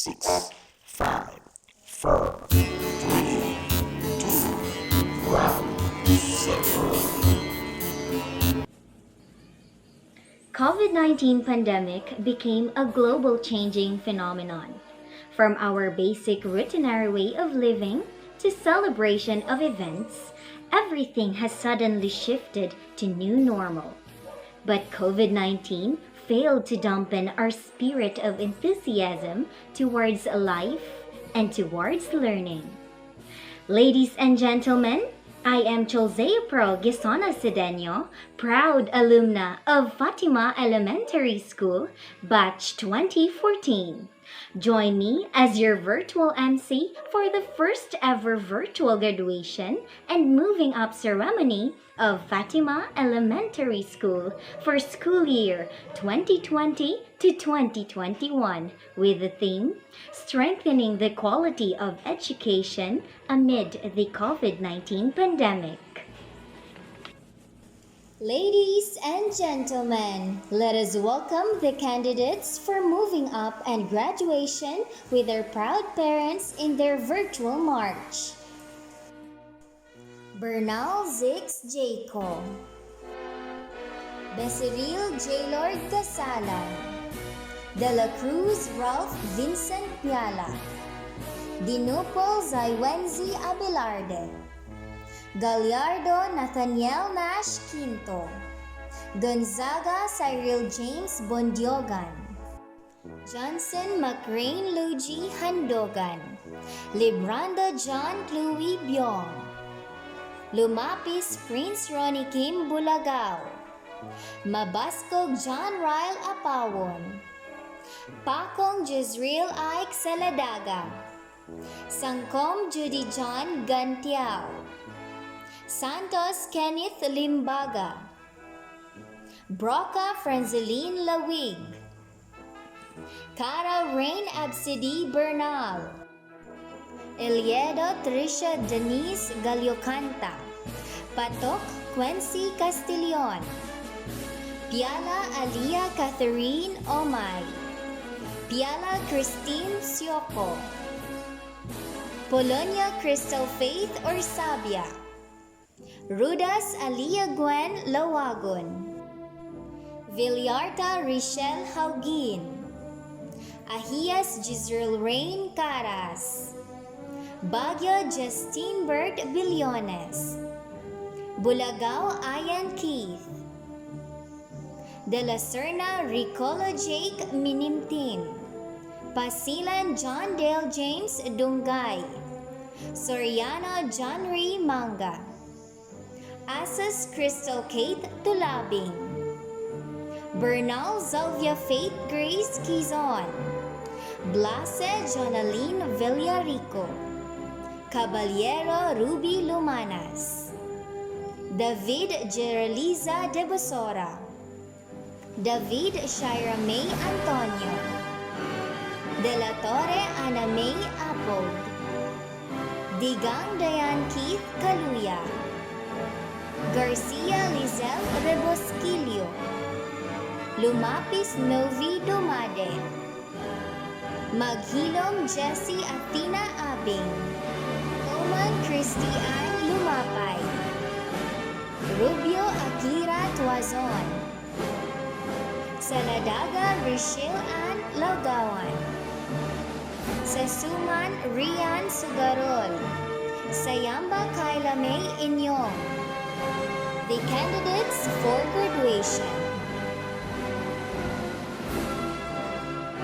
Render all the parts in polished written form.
6, 5, 4, 3, 2, 1, 0. COVID-19 pandemic became a global changing phenomenon. From our basic routinary way of living to celebration of events, everything has suddenly shifted to new normal. But COVID-19 failed to dampen our spirit of enthusiasm towards life and towards learning. Ladies and gentlemen, I am Cholzea Pearl Gisona Cedeño, proud alumna of Fatima Elementary School, Batch 2014. Join me as your virtual MC for the first ever virtual graduation and moving up ceremony of Fatima Elementary School for school year 2020 to 2021 with the theme Strengthening the Quality of Education Amid the COVID-19 Pandemic. Ladies and gentlemen, let us welcome the candidates for moving up and graduation with their proud parents in their virtual march. Bernal Zix Jaco, Becerril Jaylord Casalan, De La Cruz Ralph Vincent Piala, Dinupol Zaywenzi Abelarde, Gallardo Nathaniel Nash Quinto, Gonzaga Cyril James Bondiogan, Johnson McRain Luigi Handogan, Librando John Chloe Byong, Lumapis Prince Ronnie Kim Bulagao, Mabascog John Ryle Apawon, Pakong Jezreel Ike Saladaga, Sangkom Judy John Gantiao, Santos Kenneth Limbaga, Broca Franzeline Lawig, Cara Rain Absidi Bernal, Eliedo Tricia Denise Galiocanta, Patok Quincy Castillon, Piala Alia Catherine Omay, Piala Christine Sioko, Polonia Crystal Faith Orsabia, Rudas Alia Gwen Lawagon, Villarta Richelle Haugin, Ahias Gisrel Rain Caras, Baguio Justine Bert Billones, Bulagao Ayan Keith, De La Serna Ricolo Jake Minimtin, Pasilan John Dale James Dungay, Soriano John Ray Manga, Asas Crystal Kate Tulabing, Bernal Zalvia Faith Grace Quizon, Blase Jonaline Villarico, Caballero Ruby Lumanas, David Geraliza de Bosora, David Shira May Antonio, De La Torre Ana May Apog, Digang Dayan Keith Kaluya, Garcia Lizelle Rebosquillo, Lumapis Novi Dumade, Maghilom Jessie Athena Abing, Oman Christy Ann Lumapay, Rubio Akira Tuazon, Saladaga Rochelle Ann Laugawan, Sasuman Rian Sugarol, Sayamba Kyla May Inyong. The candidates for graduation: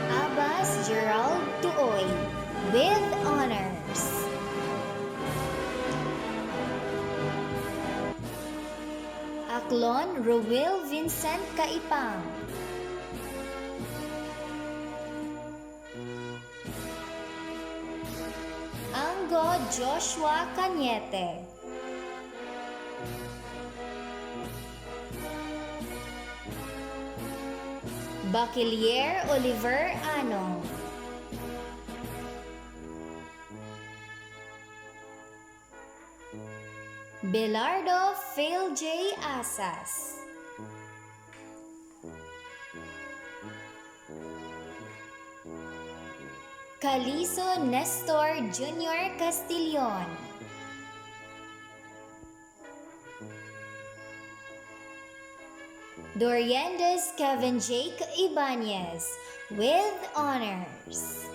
Abbas Gerald Tuoy with honors, Aklon Rowell Vincent Kaipang, Anggo Joshua Cañete, Bachelier Oliver Ano, Belardo Phil J. Asas, Calizo Nestor Jr. Castillon, Doriendes Kevin Jake Ibanez with honors.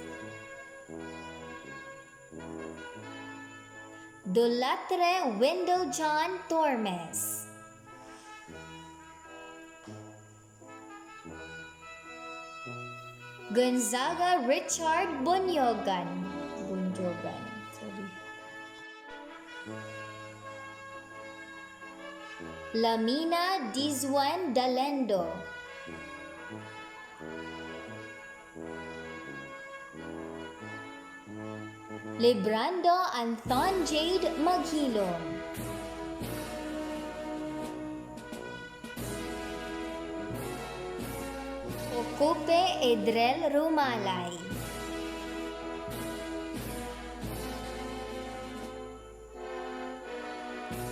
Dulatre Wendell John Tormes, Gonzaga Richard Bunyogan, Lamina Dizwan Dalendo, Librando Anton Jade Maghilom, Okupe Edrel Rumalay,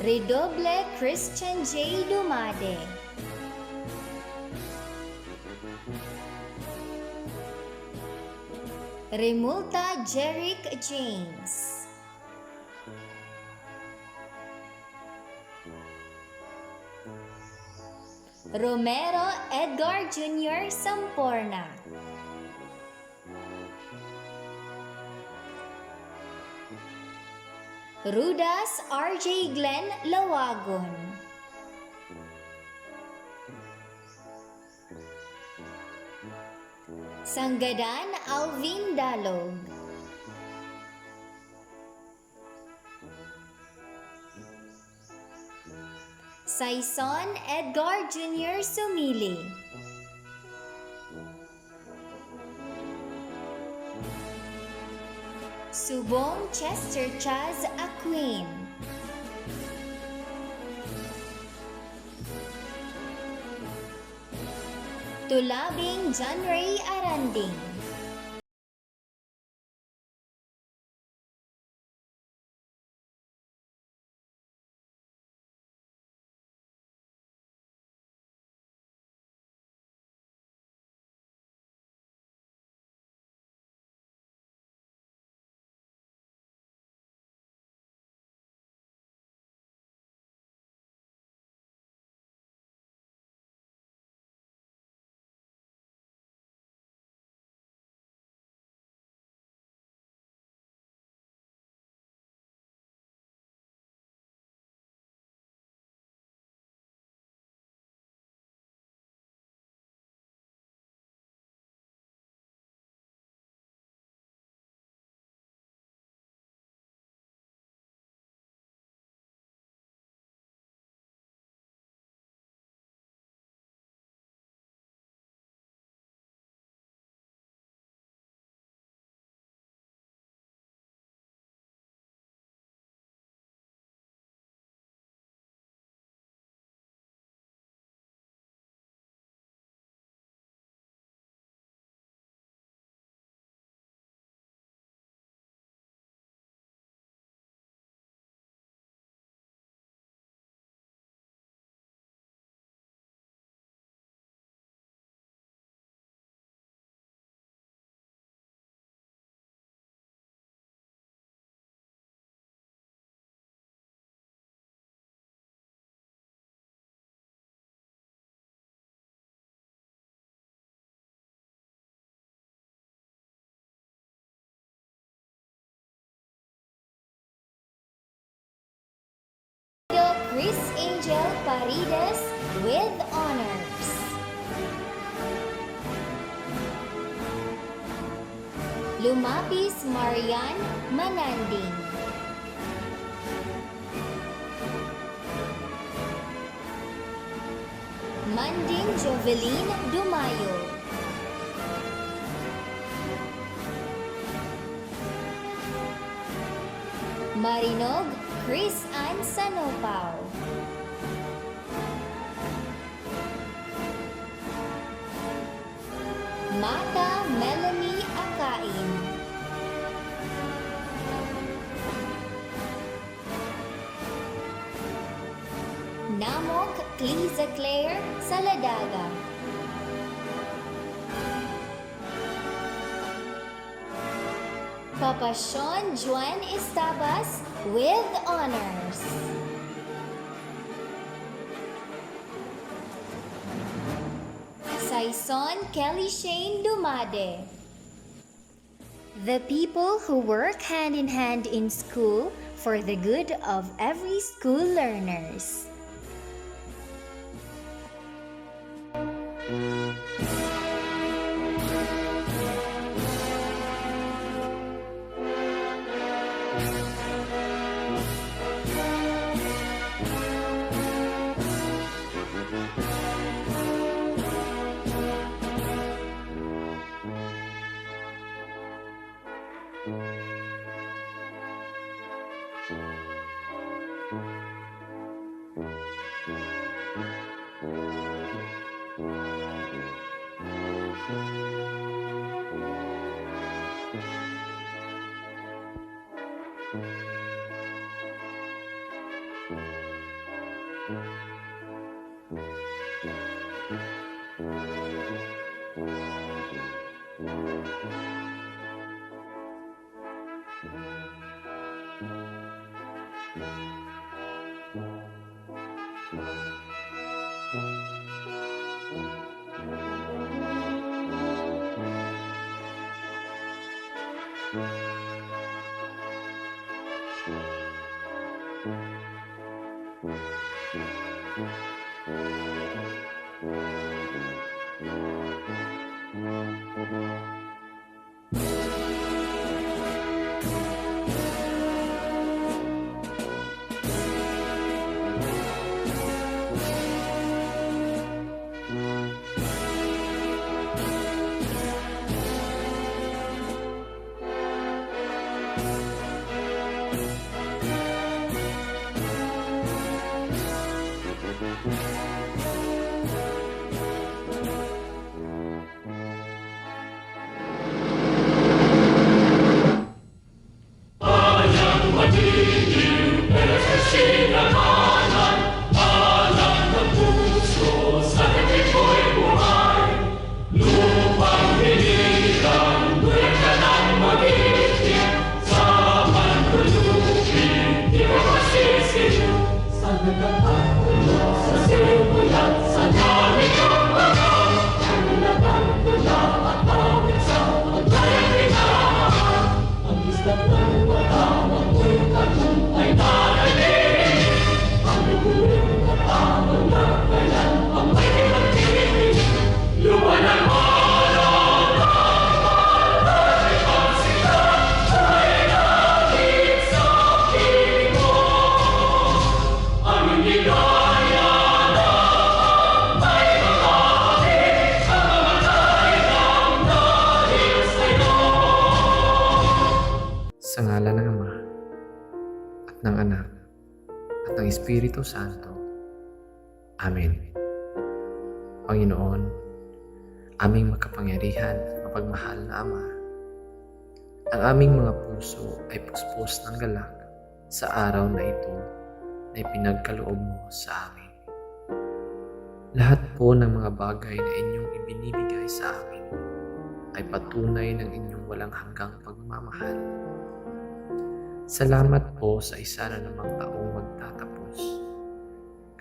Redoble Christian J. Dumade, Remulta Jerick James, Romero Edgar Jr. Samporna, Rudas RJ Glenn Lawagon, Sanggadan Alvin Dalog, Saison Edgar Jr. Sumili, Subong Chester Chaz Aquin, Tulabing John Ray Aranding, Chris Angel Parides with honors, Lumapis Marian Mananding, Manding Jovelyn Dumayo, Marinog Chris Ann Sanopao, Mata Melanie Akain, Namok Cliza Claire Saladaga, Papa Sean Juan Estabas with honors. Saison Kelly Shane Dumade. The people who work hand in hand in school for the good of every school learners. Sa ngalan ng Ama, at ng Anak, at ng Espiritu Santo. Amen. Panginoon, aming makapangyarihan at mapagmahal na Ama, ang aming mga puso ay puspos ng galak sa araw na ito na ipinagkaloob mo sa amin. Lahat po ng mga bagay na inyong ibinibigay sa amin ay patunay ng inyong walang hanggang pagmamahal. Salamat po sa isa na namang taong magtatapos.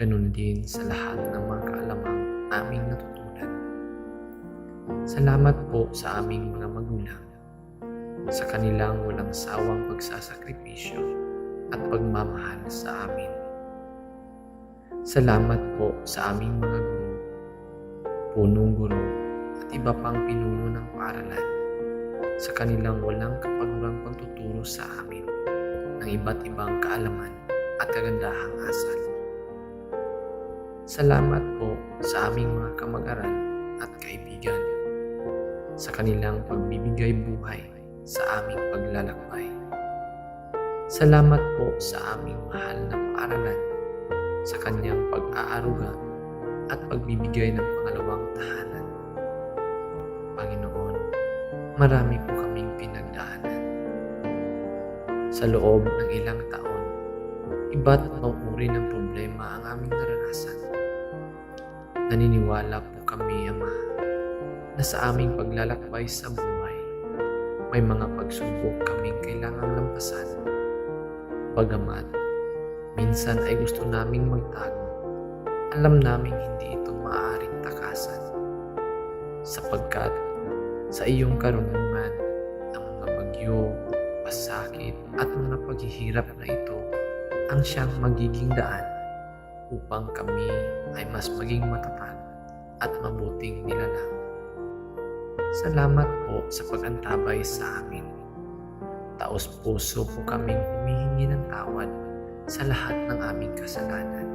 Ganun din sa lahat ng mga kaalamang aming natutunan. Salamat po sa aming mga magulang, sa kanilang walang sawang pagsasakripisyo at pagmamahal sa amin. Salamat po sa aming mga guro, punong guro at iba pang pinuno ng paaralan, sa kanilang walang kapagurang pagtuturo sa amin ng iba't ibang kaalaman at kagandahang asal. Salamat po sa aming mga kamag-aral at kaibigan, sa kanilang pagbibigay buhay sa aming paglalakbay. Salamat po sa aming mahal na paaralan, sa kanyang pag-aaruga at pagbibigay ng pangalawang tahanan. Panginoon, marami po kaming pinagdaanan. Sa loob ng ilang taon, iba't ibang uri ng problema ang aming naranasan. Naniniwala po kami, Ama, na sa aming paglalakbay sa buhay, may mga pagsubok kaming kailangang lampasan. Bagamat minsan ay gusto naming magtago, alam naming hindi ito maaaring takasan. Sapagkat sa iyong karunungan, ang mga bagyo, pasakit at mga paghihirap na ito ang siyang magiging daan upang kami ay mas maging matatag at mabuting nilalang. Salamat po sa pag-antabay sa amin. Taos puso po kaming humihingi ng tawad sa lahat ng aming kasalanan.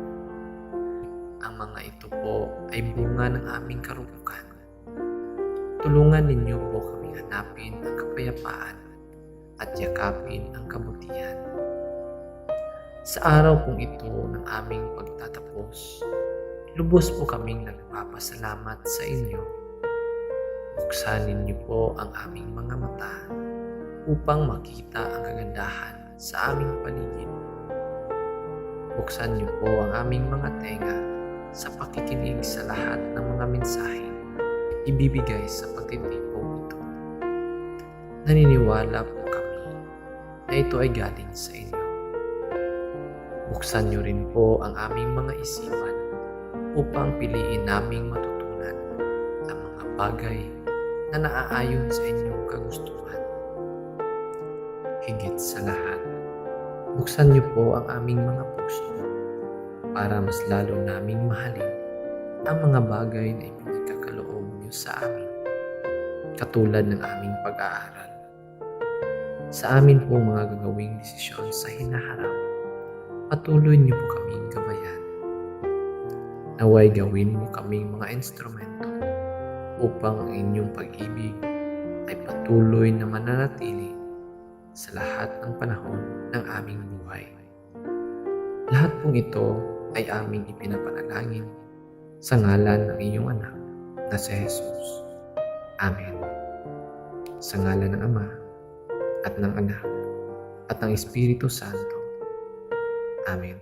Ang mga ito po ay bunga ng aming karupukan. Tulungan ninyo po kaming hanapin ang kapayapaan at yakapin ang kabutihan. Sa araw pong ito ng aming pagtatapos, lubos po kaming nagpapasalamat sa inyo. Buksan ninyo po ang aming mga mata upang makita ang kagandahan sa aming paligid. Buksan niyo po ang aming mga tenga sa pakikinig sa lahat ng mga mensahe ibibigay sa pagtitipong ito. Naniniwala po kami na ito ay galing sa inyo. Buksan niyo rin po ang aming mga isipan upang piliin naming matutunan ang mga bagay na naaayon sa inyong kagustuhan. Higit sa lahat, buksan niyo po ang aming mga puso para mas lalo naming mahalin ang mga bagay na ipinagkakaloob niyo sa amin, katulad ng aming pag-aaral. Sa amin po mga gagawing desisyon sa hinaharap, patuloy niyo po kaming gabayan. Naway gawin mo kaming mga instrumento upang ang inyong pag-ibig ay patuloy na mananatili sa lahat ng panahon ng aming buhay. Lahat pong ito ay aming ipinapanalangin sa ngalan ng iyong anak na si Jesus. Amen. Sa ngalan ng Ama at ng Anak at ng Espiritu Santo. Amen.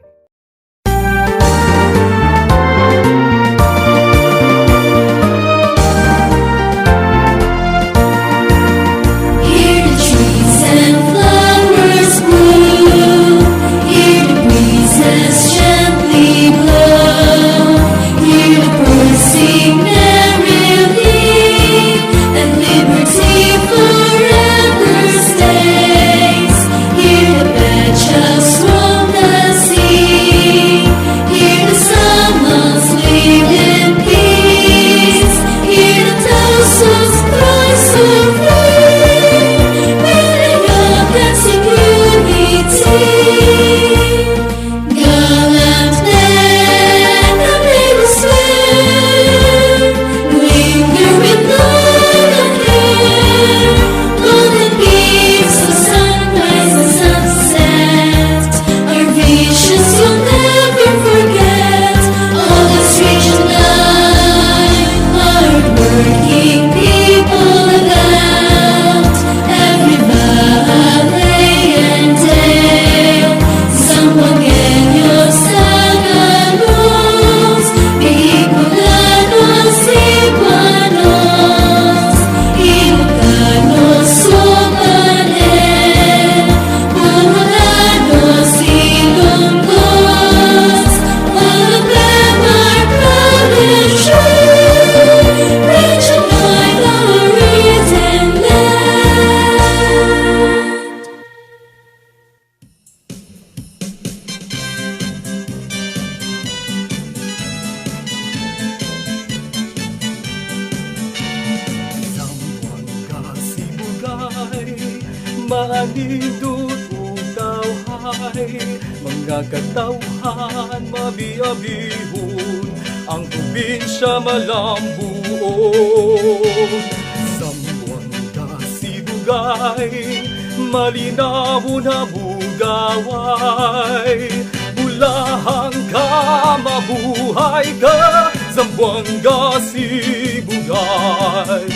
Maanindot utawhay, mga katawhan mabiabihon, ang probinsya malambuon. Sambuanga Sibugay, malinawon na mugaway, bulahang ka, mabuhay ka, Sambuanga Sibugay.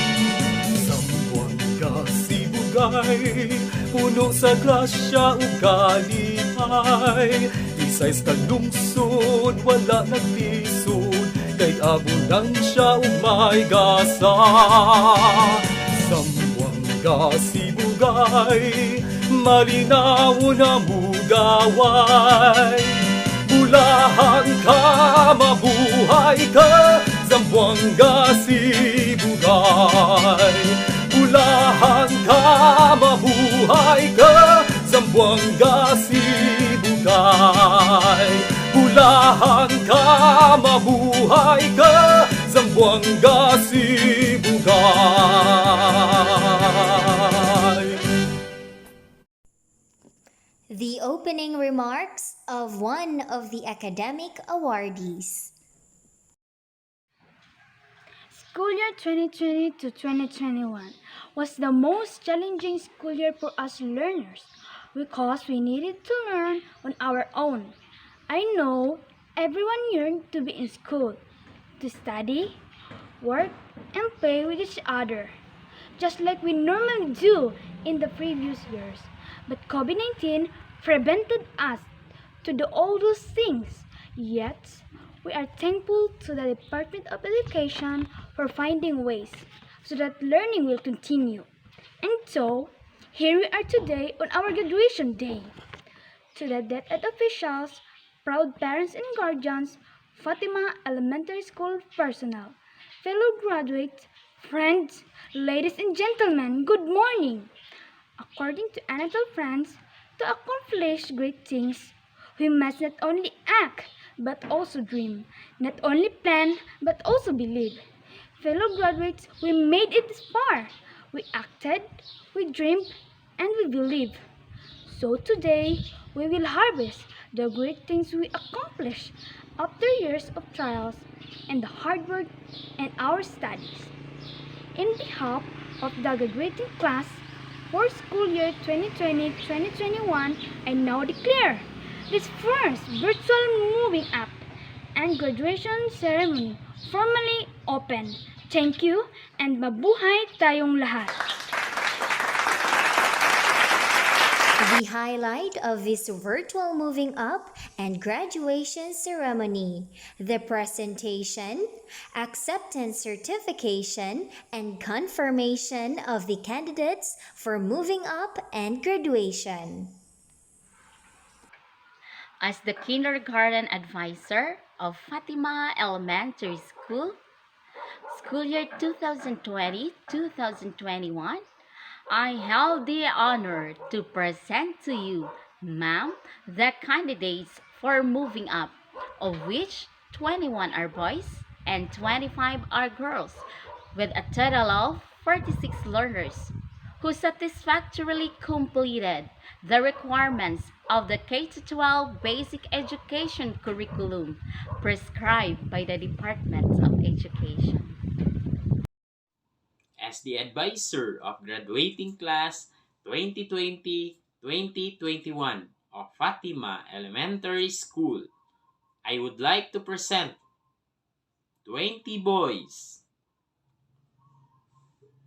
Puno sa grasya o kalipay, Isays kalungsod, wala naglisod, kay abundansya o may gasa. Sambuanga Sibugay, dugay, malinaw na mugaway. Bulahan ka, mabuhay ka, Zamboanga Sibugay. Bulahan ka, mabuhay ka, Zamboanga Sibugay. Bulahan ka, mabuhay ka, Zamboanga Sibugay. The opening remarks of one of the academic awardees. School year 2020 to 2021 was the most challenging school year for us learners because we needed to learn on our own. I know everyone yearned to be in school, to study, work, and play with each other, just like we normally do in the previous years. But COVID-19 prevented us to do all those things. Yet, we are thankful to the Department of Education for finding ways so that learning will continue. And so, here we are today on our graduation day. To the DepEd officials, proud parents and guardians, Fatima Elementary School personnel, fellow graduates, friends, ladies and gentlemen, good morning! According to Anatole France, to accomplish great things, we must not only act, but also dream. Not only plan, but also believe. Fellow graduates, we made it this far. We acted, we dreamed, and we believe. So today, we will harvest the great things we accomplished after years of trials and the hard work and our studies. In behalf of the graduating class for school year 2020-2021, I now declare this first virtual moving up and graduation ceremony formally open. Thank you and mabuhay tayong lahat! The highlight of this virtual moving up and graduation ceremony, the presentation, acceptance certification, and confirmation of the candidates for moving up and graduation. As the kindergarten advisor of Fatima Elementary School, school year 2020-2021, I have the honor to present to you, ma'am, the candidates for moving up, of which 21 are boys and 25 are girls, with a total of 46 learners who satisfactorily completed the requirements of the K-12 basic education curriculum prescribed by the Department of Education. As the advisor of graduating class 2020-2021 of Fatima Elementary School, I would like to present 20 boys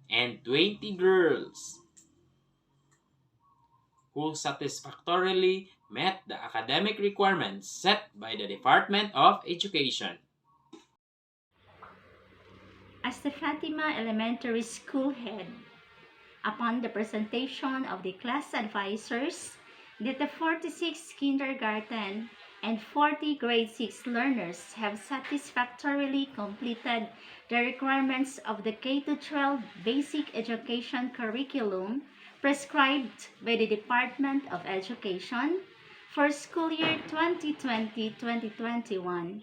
and 20 girls who satisfactorily met the academic requirements set by the Department of Education. As the Fatima Elementary School head, upon the presentation of the class advisors that the 46 kindergarten and 40 grade 6 learners have satisfactorily completed the requirements of the K-12 basic education curriculum prescribed by the Department of Education for school year 2020-2021.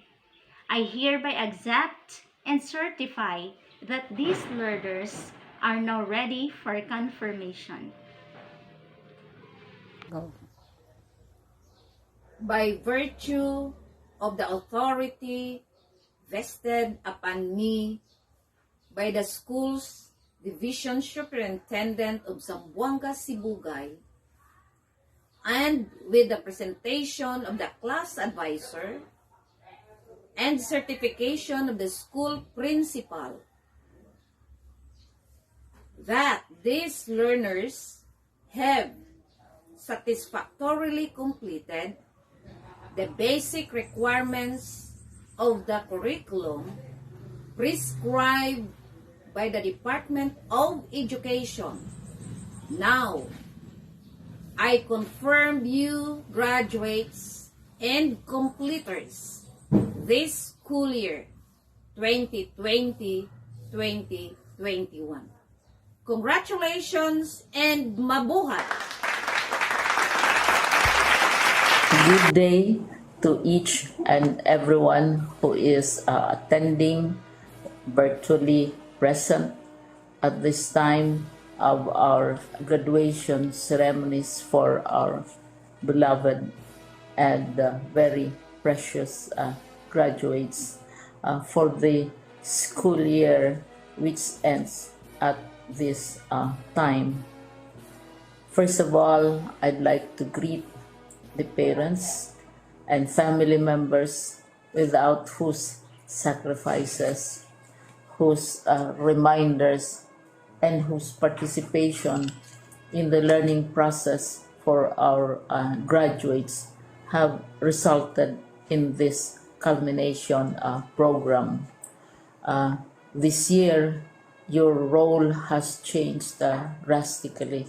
I hereby accept and certify that these learners are now ready for confirmation. By virtue of the authority vested upon me by the school's Division Superintendent of Zamboanga Sibugay, and with the presentation of the class advisor and certification of the school principal, that these learners have satisfactorily completed the basic requirements of the curriculum prescribed by the Department of Education Now, I confirm you graduates and completers this school year 2020-2021. Congratulations and mabuhay! Good day to each and everyone who is attending virtually present at this time of our graduation ceremonies for our beloved and very precious graduates for the school year which ends at this time. First of all, I'd like to greet the parents and family members without whose sacrifices, whose reminders, and whose participation in the learning process for our graduates have resulted in this culmination program. This year, your role has changed drastically,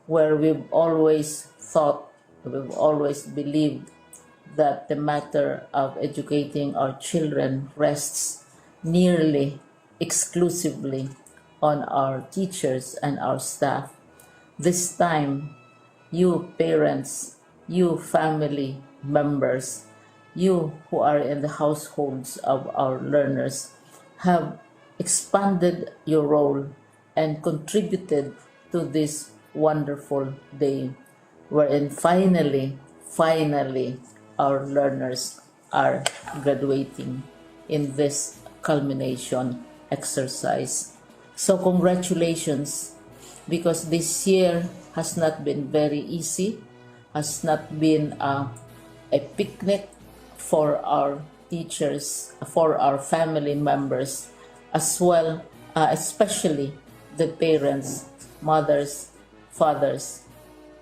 where we've always believed that the matter of educating our children rests nearly exclusively on our teachers and our staff. This time, you parents, you family members, you who are in the households of our learners have expanded your role and contributed to this wonderful day wherein finally our learners are graduating in this culmination exercise. So congratulations, because this year has not been very easy, has not been a picnic for our teachers, for our family members, as well, especially the parents, mothers, fathers,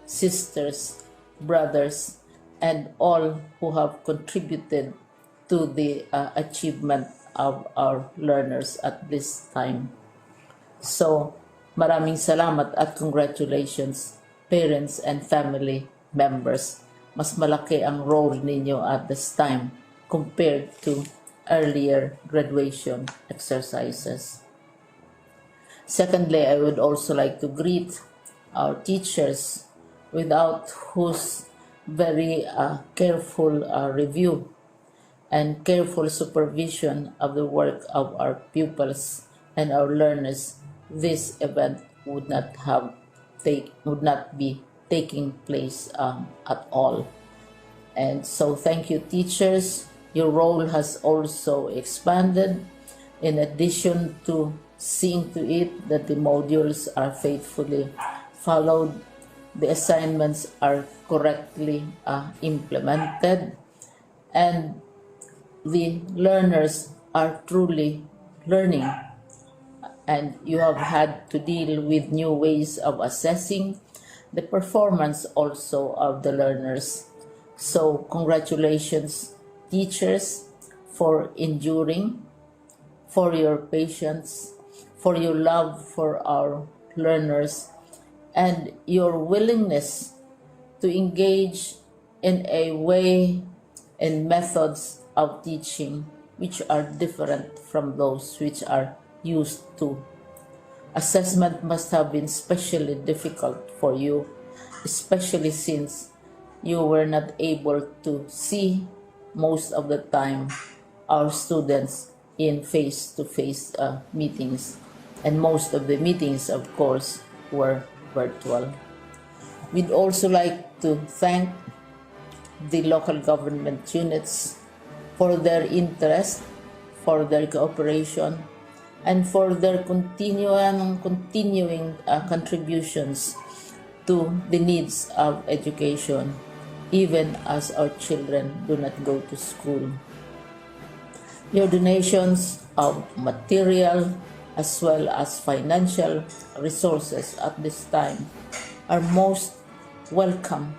sisters, brothers, and all who have contributed to the achievement of our learners at this time. So, maraming salamat at congratulations, parents and family members. Mas malaki ang role ninyo at this time compared to earlier graduation exercises. Secondly, I would also like to greet our teachers, without whose very careful review and careful supervision of the work of our pupils and our learners, this event would not be taking place at all. And so thank you, teachers. Your role has also expanded, in addition to seeing to it that the modules are faithfully followed, the assignments are correctly implemented, and the learners are truly learning. And you have had to deal with new ways of assessing the performance also of the learners. So congratulations, teachers, for enduring, for your patience, for your love for our learners, and your willingness to engage in a way and methods of teaching which are different from those which are used to. Assessment must have been especially difficult for you, especially since you were not able to see most of the time our students in face-to-face meetings, and most of the meetings, of course, were virtual. We'd also like to thank the local government units for their interest, for their cooperation, and for their continuing contributions to the needs of education, even as our children do not go to school. Your donations of material as well as financial resources at this time are most welcome,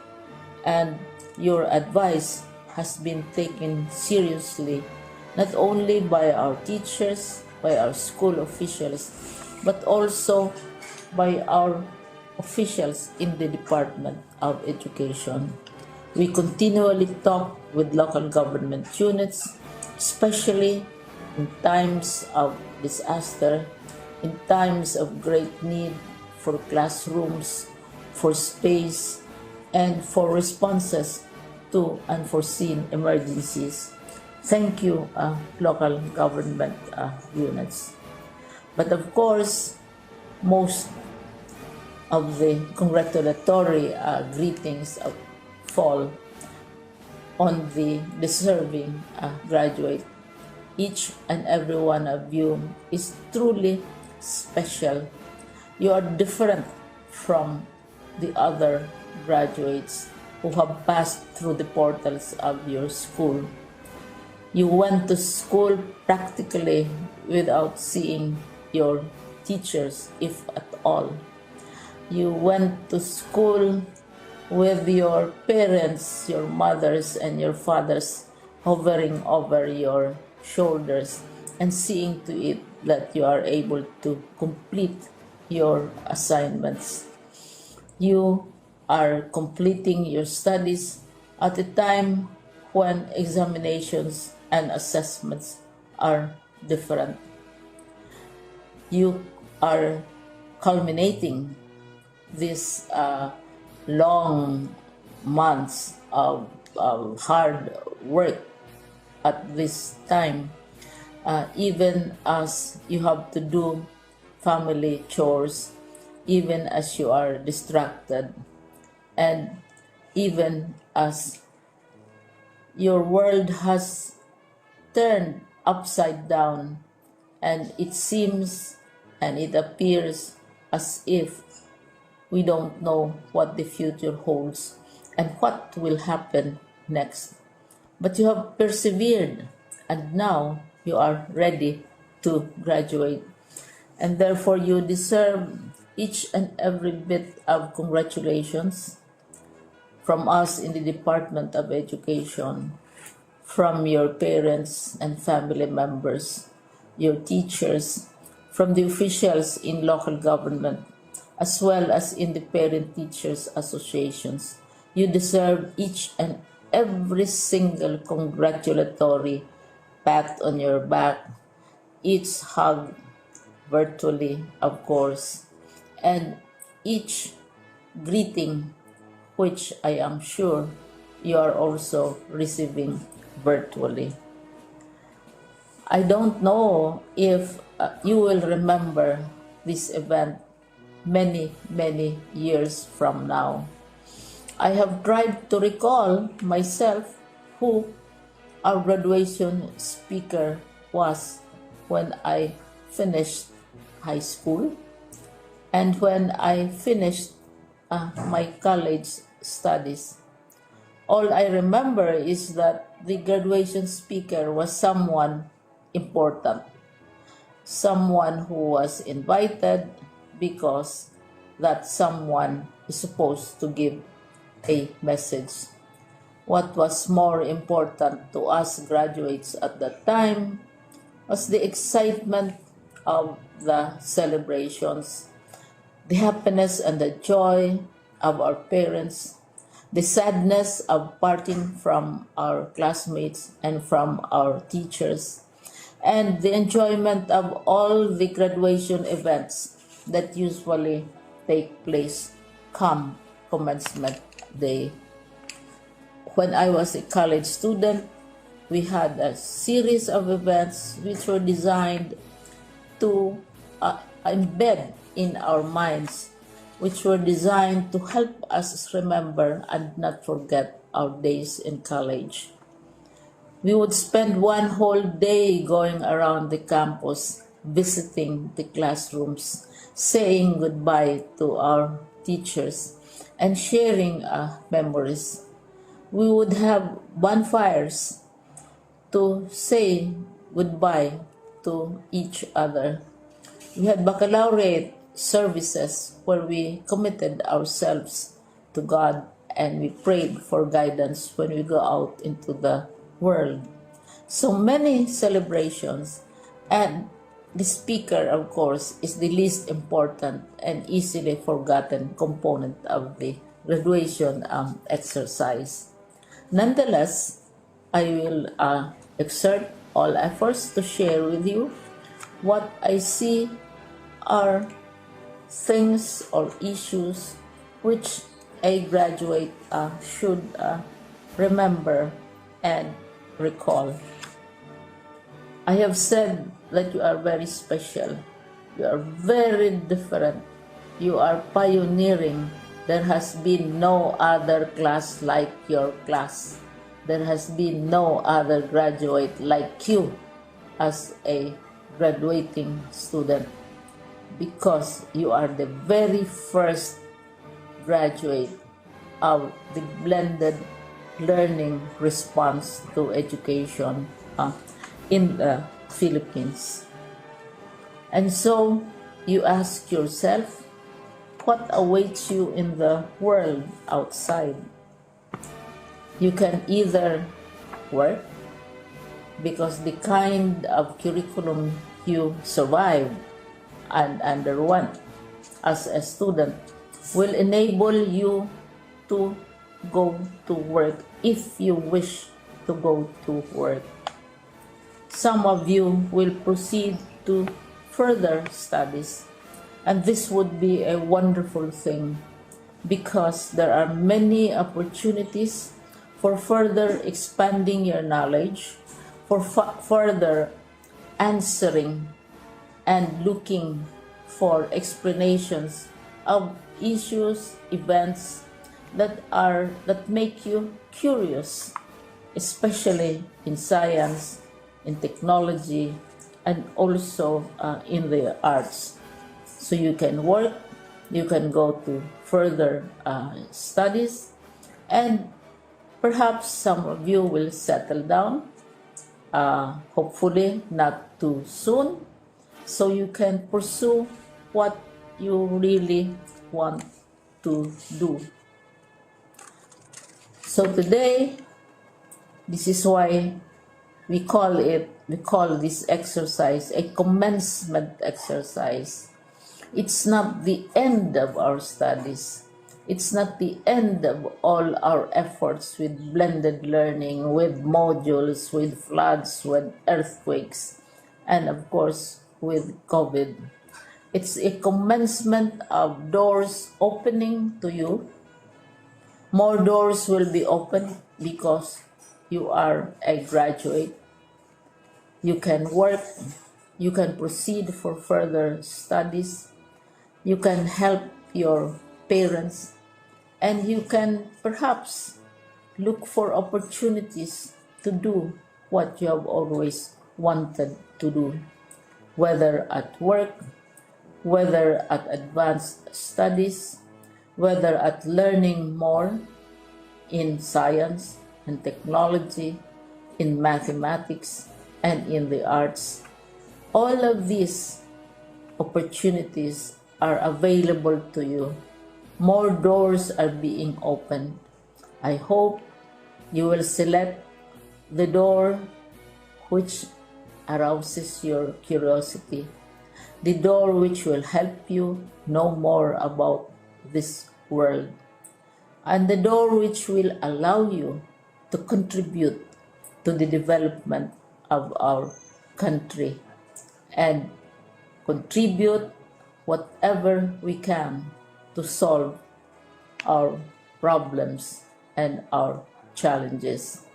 and your advice has been taken seriously not only by our teachers, by our school officials, but also by our officials in the Department of Education. We continually talk with local government units, especially in times of disaster, in times of great need for classrooms, for space, and for responses to unforeseen emergencies. Thank you, local government units. But of course, most of the congratulatory greetings fall on the deserving graduate. Each and every one of you is truly special. You are different from the other graduates who have passed through the portals of your school. You went to school practically without seeing your teachers, if at all. You went to school with your parents, your mothers and your fathers hovering over your shoulders and seeing to it that you are able to complete your assignments. You are completing your studies at a time when examinations and assessments are different. You are culminating these long months of hard work at this time, even as you have to do family chores, even as you are distracted, and even as your world has turned upside down, and it seems and it appears as if we don't know what the future holds and what will happen next. But you have persevered, and now you are ready to graduate. And therefore, you deserve each and every bit of congratulations from us in the Department of Education, from your parents and family members, your teachers, from the officials in local government, as well as in the Parent Teachers Associations. You deserve each and every single congratulatory pat on your back, each hug, virtually, of course, and each greeting, which I am sure you are also receiving virtually. I don't know if you will remember this event many, many years from now. I have tried to recall myself who our graduation speaker was when I finished high school and when I finished my college studies. All I remember is that the graduation speaker was someone important, someone who was invited because that someone is supposed to give a message. What was more important to us graduates at that time was the excitement of the celebrations, the happiness and the joy of our parents, the sadness of parting from our classmates and from our teachers, and the enjoyment of all the graduation events that usually take place come commencement day. When I was a college student, we had a series of events which were designed to embed in our minds, which were designed to help us remember and not forget our days in college. We would spend one whole day going around the campus, visiting the classrooms, saying goodbye to our teachers, and sharing memories. We would have bonfires to say goodbye to each other. We had baccalaureate services where we committed ourselves to God and we prayed for guidance when we go out into the world. So many celebrations, and the speaker, of course, is the least important and easily forgotten component of the graduation exercise. Nonetheless, I will exert all efforts to share with you what I see are things or issues which a graduate should remember and recall. I have said that you are very special. You are very different. You are pioneering. There has been no other class like your class. There has been no other graduate like you as a graduating student, because you are the very first graduate of the blended learning response to education in the Philippines. And so you ask yourself, what awaits you in the world outside? You can either work, because the kind of curriculum you survive and underwent as a student will enable you to go to work if you wish to go to work. Some of you will proceed to further studies, and this would be a wonderful thing, because there are many opportunities for further expanding your knowledge, for further answering and looking for explanations of issues, events that make you curious, especially in science, in technology, and also in the arts. So you can work, you can go to further studies, and perhaps some of you will settle down, hopefully not too soon, so you can pursue what you really want to do. So today, this is why we call this exercise a commencement exercise. It's not the end of our studies. It's not the end of all our efforts with blended learning, with modules, with floods, with earthquakes, and of course with COVID. It's a commencement of doors opening to you. More doors will be opened because you are a graduate. You can work, you can proceed for further studies, you can help your parents, and you can perhaps look for opportunities to do what you have always wanted to do, whether at work, whether at advanced studies, whether at learning more in science and technology, in mathematics, and in the arts. All of these opportunities are available to you. More doors are being opened. I hope you will select the door which arouses your curiosity, the door which will help you know more about this world, and the door which will allow you to contribute to the development of our country and contribute whatever we can to solve our problems and our challenges.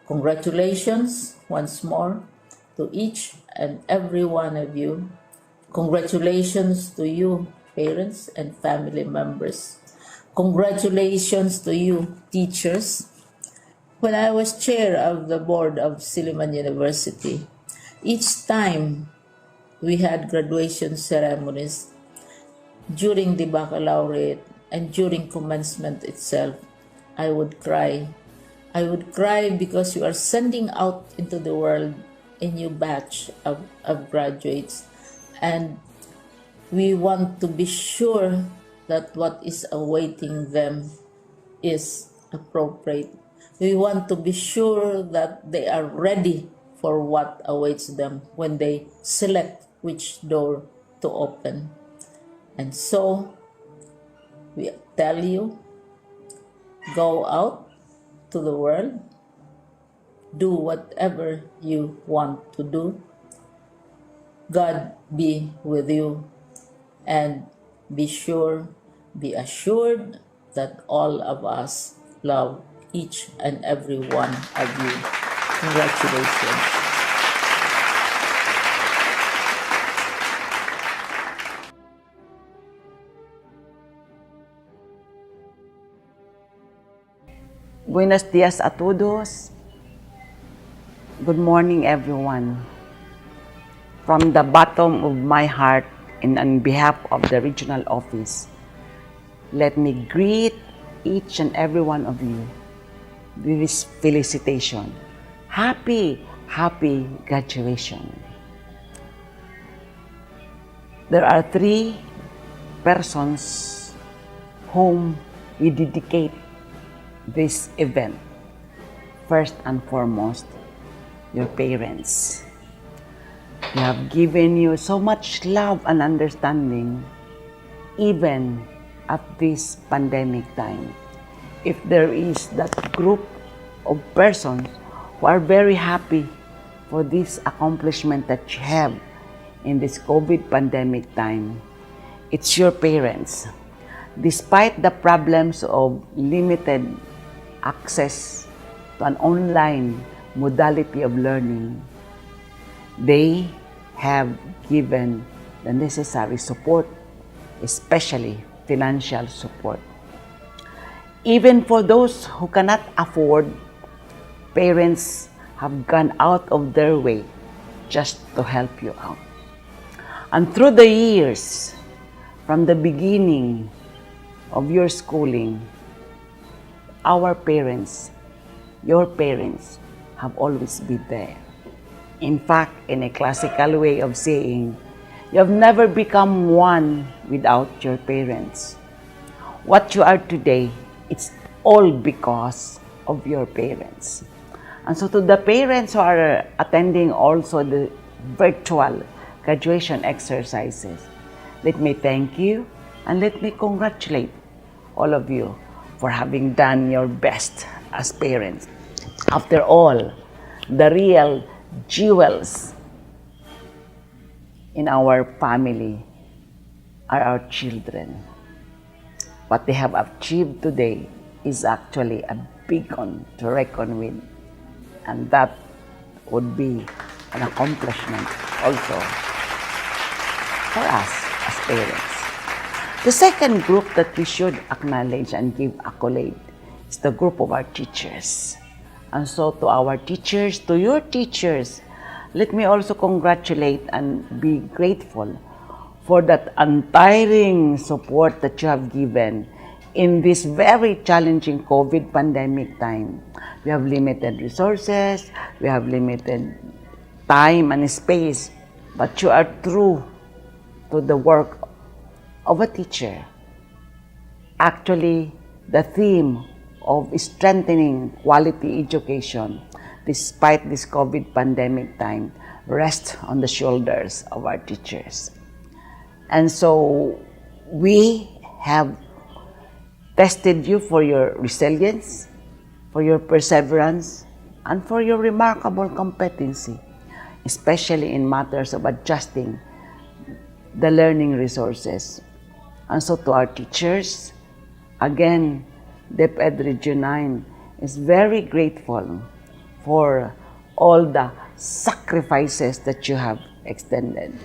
Congratulations once more to each and every one of you. Congratulations to you, parents and family members. Congratulations to you, teachers. When I was chair of the board of Silliman University, each time we had graduation ceremonies, during the baccalaureate and during commencement itself, I would cry. I would cry because you are sending out into the world a new batch of graduates, and we want to be sure that what is awaiting them is appropriate. We want to be sure that they are ready for what awaits them when they select which door to open. And so, we tell you, go out to the world, do whatever you want to do. God be with you, and be assured that all of us love each and every one of you. Congratulations. Buenos dias a todos. Good morning, everyone. From the bottom of my heart and on behalf of the regional office, let me greet each and every one of you with this felicitation. Happy graduation. There are 3 persons whom we dedicate this event. First and foremost, your parents. They have given you so much love and understanding even at this pandemic time. If there is that group of persons who are very happy for this accomplishment that you have in this COVID pandemic time, it's your parents. Despite the problems of limited access to an online modality of learning, they have given the necessary support, especially financial support. Even for those who cannot afford, parents have gone out of their way just to help you out. And through the years, from the beginning of your schooling, our parents, your parents, have always been there. In fact, in a classical way of saying, you have never become one without your parents. What you are today, it's all because of your parents. And so to the parents who are attending also the virtual graduation exercises, let me thank you and let me congratulate all of you for having done your best as parents. After all, the real jewels in our family are our children. What they have achieved today is actually a big one to reckon with, and that would be an accomplishment also for us as parents. The second group that we should acknowledge and give accolade is the group of our teachers. And so to our teachers, to your teachers, let me also congratulate and be grateful for that untiring support that you have given in this very challenging COVID pandemic time. We have limited resources, we have limited time and space, but you are true to the work of a teacher. Actually, the theme of strengthening quality education despite this COVID pandemic time rests on the shoulders of our teachers. And so we have tested you for your resilience, for your perseverance, and for your remarkable competency, especially in matters of adjusting the learning resources. And so to our teachers, again, DepEd Region 9 is very grateful for all the sacrifices that you have extended.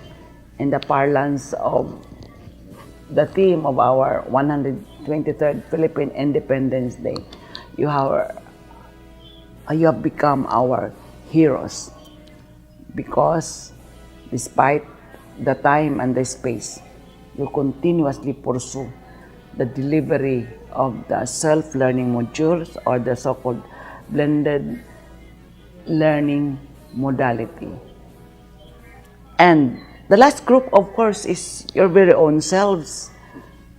In the parlance of the theme of our 123rd Philippine Independence Day, you have become our heroes, because despite the time and the space, you continuously pursue the delivery of the self-learning modules, or the so-called blended learning modality. And the last group, of course, is your very own selves,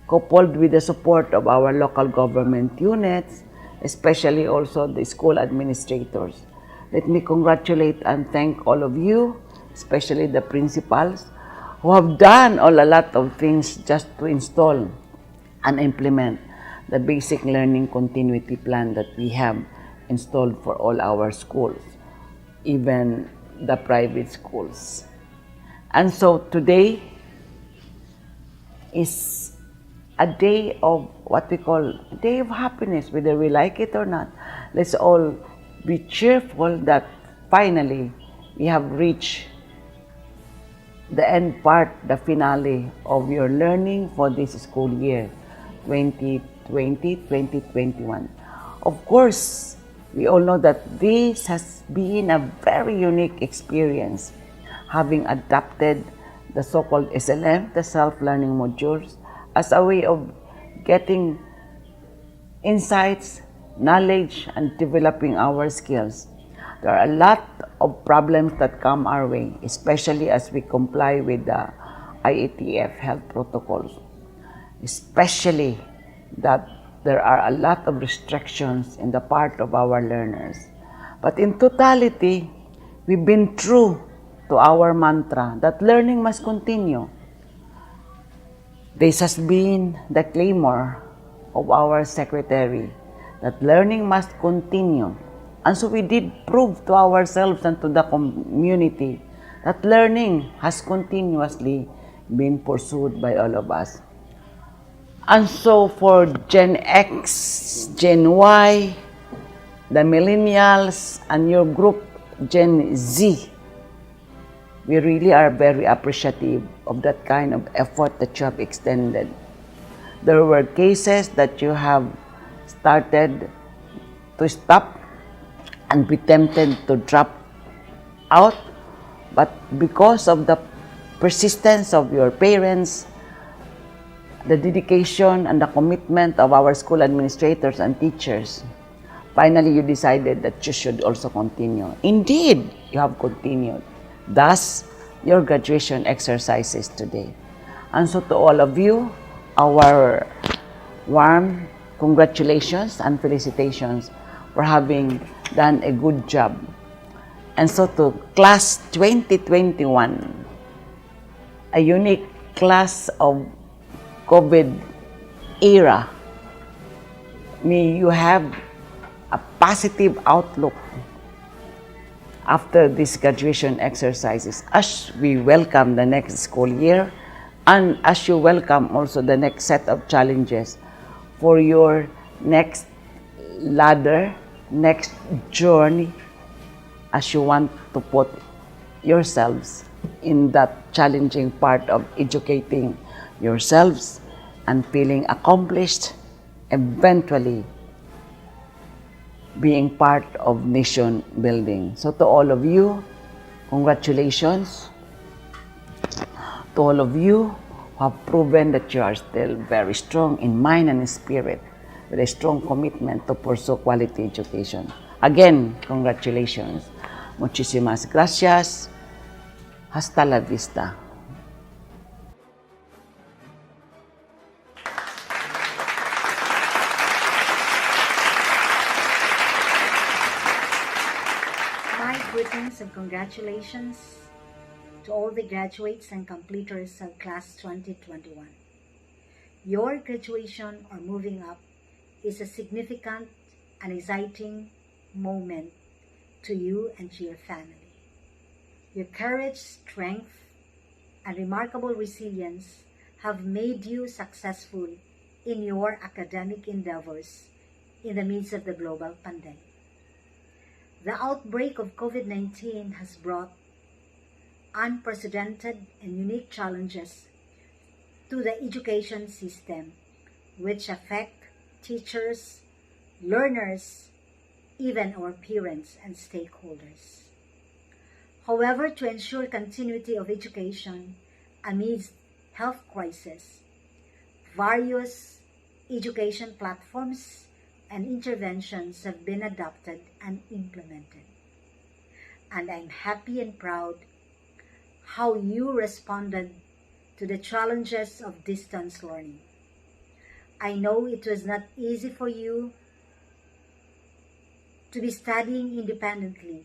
coupled with the support of our local government units, especially also the school administrators. Let me congratulate and thank all of you, especially the principals, who have done a lot of things just to install and implement the basic learning continuity plan that we have installed for all our schools, even the private schools. And so today is a day of what we call a day of happiness, whether we like it or not. Let's all be cheerful that finally we have reached the end part, the finale of your learning for this school year, 2020-2021. Of course, we all know that this has been a very unique experience, having adapted the so-called SLM, the self-learning modules, as a way of getting insights, knowledge, and developing our skills. There are a lot of problems that come our way, especially as we comply with the IATF health protocols, especially that there are a lot of restrictions in the part of our learners. But in totality, we've been true to our mantra that learning must continue. This has been the clamor of our secretary, that learning must continue. And so we did prove to ourselves and to the community that learning has continuously been pursued by all of us. And so for Gen X, Gen Y, the millennials, and your group, Gen Z, we really are very appreciative of that kind of effort that you have extended. There were cases that you have started to stop and be tempted to drop out, but because of the persistence of your parents, the dedication and the commitment of our school administrators and teachers, finally you decided that you should also continue. Indeed, you have continued. Thus, your graduation exercises today. And so to all of you, our warm congratulations and felicitations for having done a good job. And so to class 2021, a unique class of COVID era, may you have a positive outlook after these graduation exercises as we welcome the next school year and as you welcome also the next set of challenges for your next ladder, next journey, as you want to put yourselves in that challenging part of educating yourselves and feeling accomplished, eventually being part of nation building. So to all of you, congratulations. To all of you who have proven that you are still very strong in mind and in spirit, with a strong commitment to pursue quality education. Again, congratulations. Muchísimas gracias. Hasta la vista. My greetings and congratulations to all the graduates and completers of class 2021. Your graduation or moving up is a significant and exciting moment to you and to your family. Your courage, strength, and remarkable resilience have made you successful in your academic endeavors in the midst of the global pandemic. The outbreak of COVID-19 has brought unprecedented and unique challenges to the education system, which affect teachers, learners, even our parents and stakeholders. However, to ensure continuity of education amidst health crisis, various education platforms and interventions have been adopted and implemented. And I'm happy and proud how you responded to the challenges of distance learning. I know it was not easy for you to be studying independently.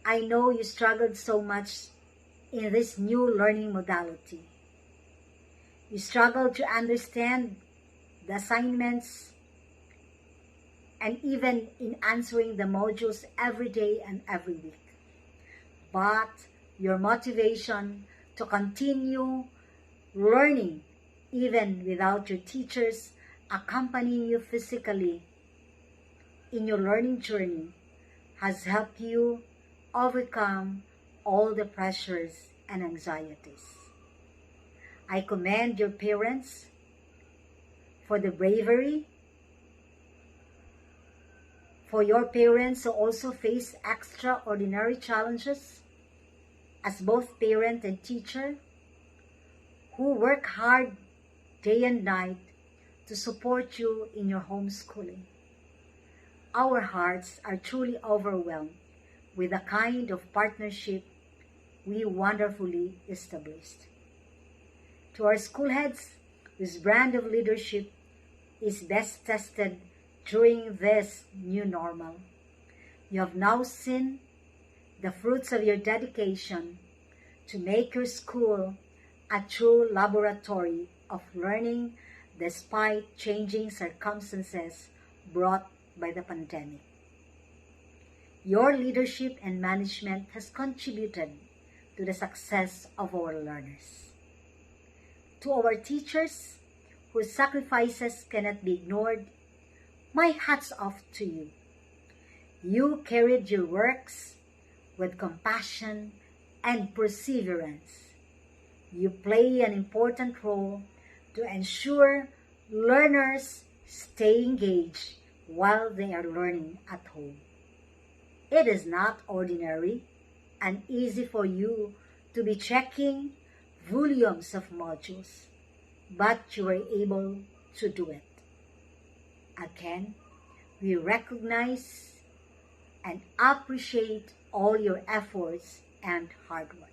I know you struggled so much in this new learning modality. You struggle to understand the assignments and even in answering the modules every day and every week. But your motivation to continue learning even without your teachers accompanying you physically in your learning journey has helped you overcome all the pressures and anxieties. I commend your parents for the bravery, for your parents who also face extraordinary challenges as both parent and teacher, who work hard day and night to support you in your homeschooling. Our hearts are truly overwhelmed with the kind of partnership we wonderfully established. To our school heads, whose brand of leadership is best tested during this new normal, you have now seen the fruits of your dedication to make your school a true laboratory of learning despite changing circumstances brought by the pandemic. Your leadership and management has contributed to the success of our learners. To our teachers, whose sacrifices cannot be ignored, my hats off to you. You carried your works with compassion and perseverance. You play an important role to ensure learners stay engaged while they are learning at home. It is not ordinary and easy for you to be checking volumes of modules, but you were able to do it. Again, we recognize and appreciate all your efforts and hard work.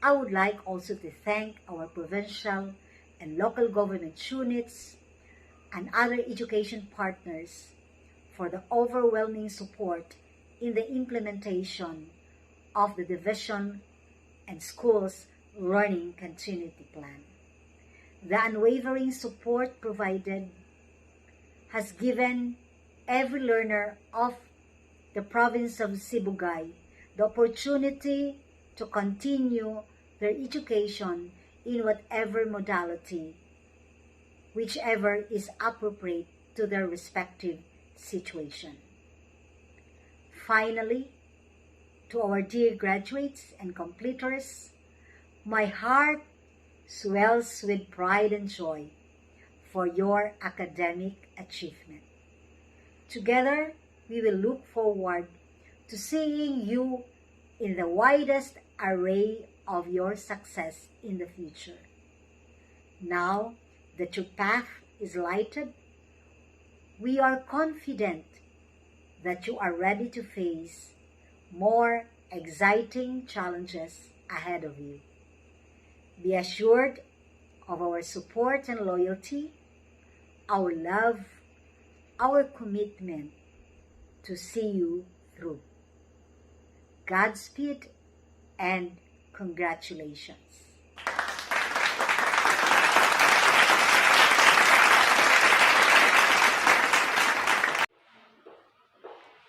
I would like also to thank our provincial and local government units and other education partners for the overwhelming support in the implementation of the Division and Schools Learning Continuity Plan. The unwavering support provided has given every learner of the province of Sibugay the opportunity to continue their education in whatever modality, whichever is appropriate to their respective situation. Finally, to our dear graduates and completers, my heart swells with pride and joy for your academic achievement. Together, we will look forward to seeing you in the widest array of your success in the future. Now that your path is lighted, we are confident that you are ready to face more exciting challenges ahead of you. Be assured of our support and loyalty, our love, our commitment to see you through. Godspeed and congratulations.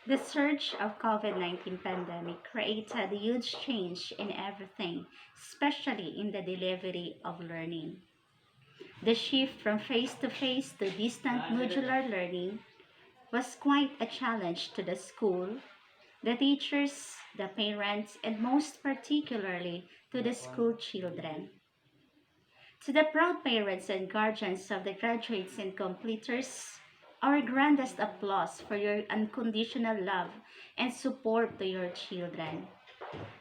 The surge of COVID-19 pandemic created a huge change in everything, especially in the delivery of learning. The shift from face-to-face to distant modular learning was quite a challenge to the school, the teachers, the parents, and most particularly to the school children. To the proud parents and guardians of the graduates and completers, our grandest applause for your unconditional love and support to your children.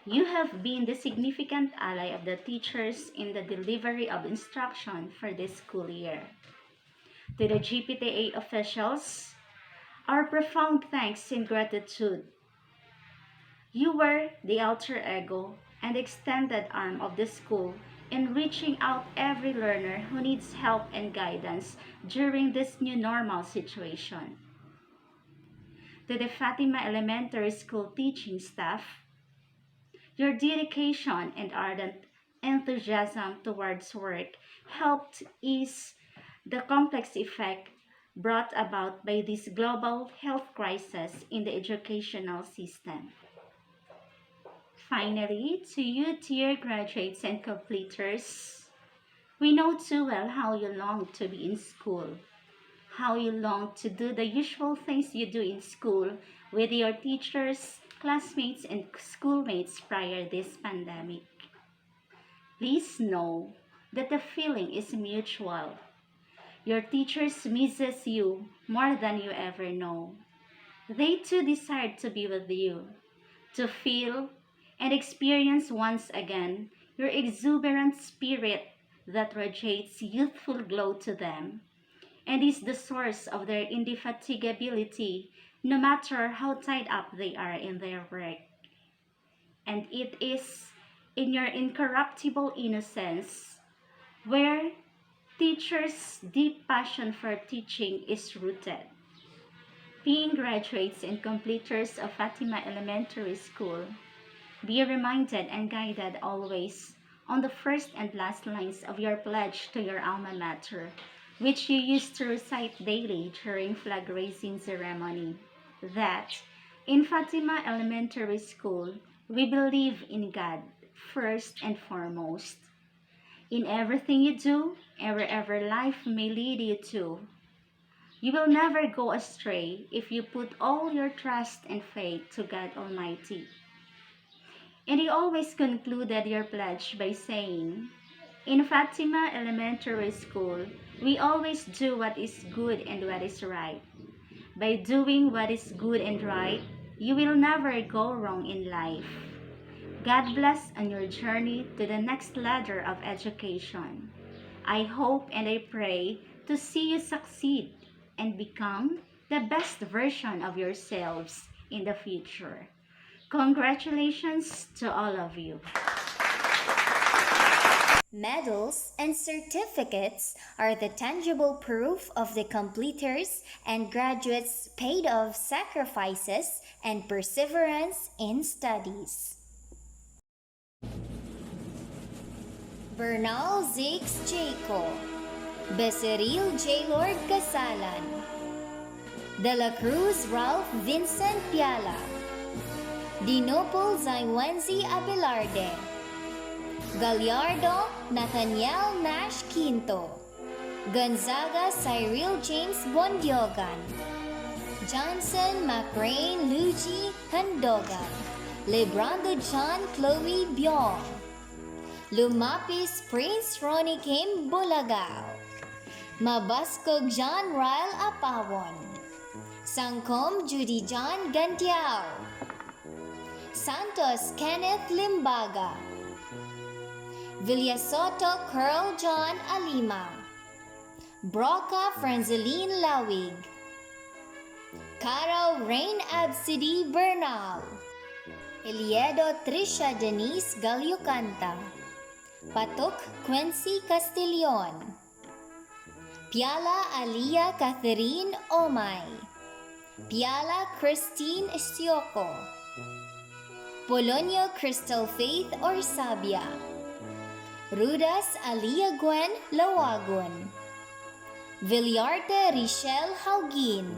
You have been the significant ally of the teachers in the delivery of instruction for this school year. To the GPTA officials, our profound thanks and gratitude. You were the alter ego and extended arm of the school in reaching out every learner who needs help and guidance during this new normal situation. To the Fatima Elementary School teaching staff, Your dedication and ardent enthusiasm towards work helped ease the complex effect brought about by this global health crisis in the educational system. Finally, to you, dear graduates and completers, we know too well how you long to be in school, how you long to do the usual things you do in school with your teachers, classmates, and schoolmates prior this pandemic. Please know that the feeling is mutual. Your teachers misses you more than you ever know. They too desire to be with you, to feel and experience once again your exuberant spirit that radiates youthful glow to them and is the source of their indefatigability no matter how tied up they are in their work. And it is in your incorruptible innocence where teachers' deep passion for teaching is rooted. Being graduates and completers of Fatima Elementary School, be reminded and guided always on the first and last lines of your pledge to your alma mater, which you used to recite daily during flag raising ceremony, that in Fatima Elementary School, we believe in God first and foremost. In everything you do, and wherever life may lead you to, you will never go astray if you put all your trust and faith to God Almighty. And he always concluded your pledge by saying, in Fatima Elementary School, we always do what is good and what is right. By doing what is good and right, you will never go wrong in life. God bless on your journey to the next ladder of education. I hope and I pray to see you succeed and become the best version of yourselves in the future. Congratulations to all of you. Medals and certificates are the tangible proof of the completers and graduates' paid off sacrifices and perseverance in studies. Bernal Zix Jaco, Becerril J. Lord Casalan, De La Cruz Ralph Vincent Piala, Dinopol Zaywenzi Abelarde, Gallardo Nathaniel Nash Quinto, Gonzaga Cyril James Bondiogan, Johnson McRae Luigi Handogan, Lebrando John Chloe Biong, Lumapis Prince Ronnie Kim Bulagao, Mabascog John Ryle Apawon, Sangkom Judy John Gantiao, Santos Kenneth Limbaga, Villasoto Curl John Alima, Broca Franzeline Lawig, Caro Rain Absidi Bernal, Eliedo Trisha Denise Galyocanta, Patok Quincy Castillon, Piala Alia Catherine Omay, Piala Christine Estioko, Polonio Crystal Faith Orsabia, Rudas Alia Gwen Lawagon, Villarte Richelle Haugin,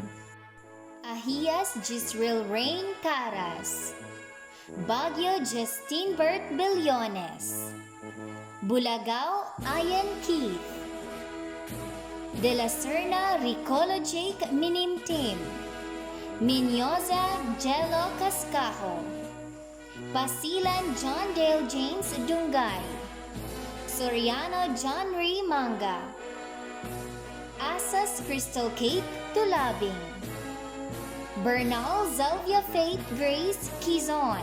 Ahias Gisril Rain Caras, Baguio Justine Bert Billones, Bulagao Ayan Keith, De La Serna Ricolo Jake Minimtim, Minyoza Jello Cascajo, Pasilan John Dale James Dungay, Soriano John Ray Manga, Asas Crystal Cake Tulabing, Bernal Zelvia Faith Grace Quizon,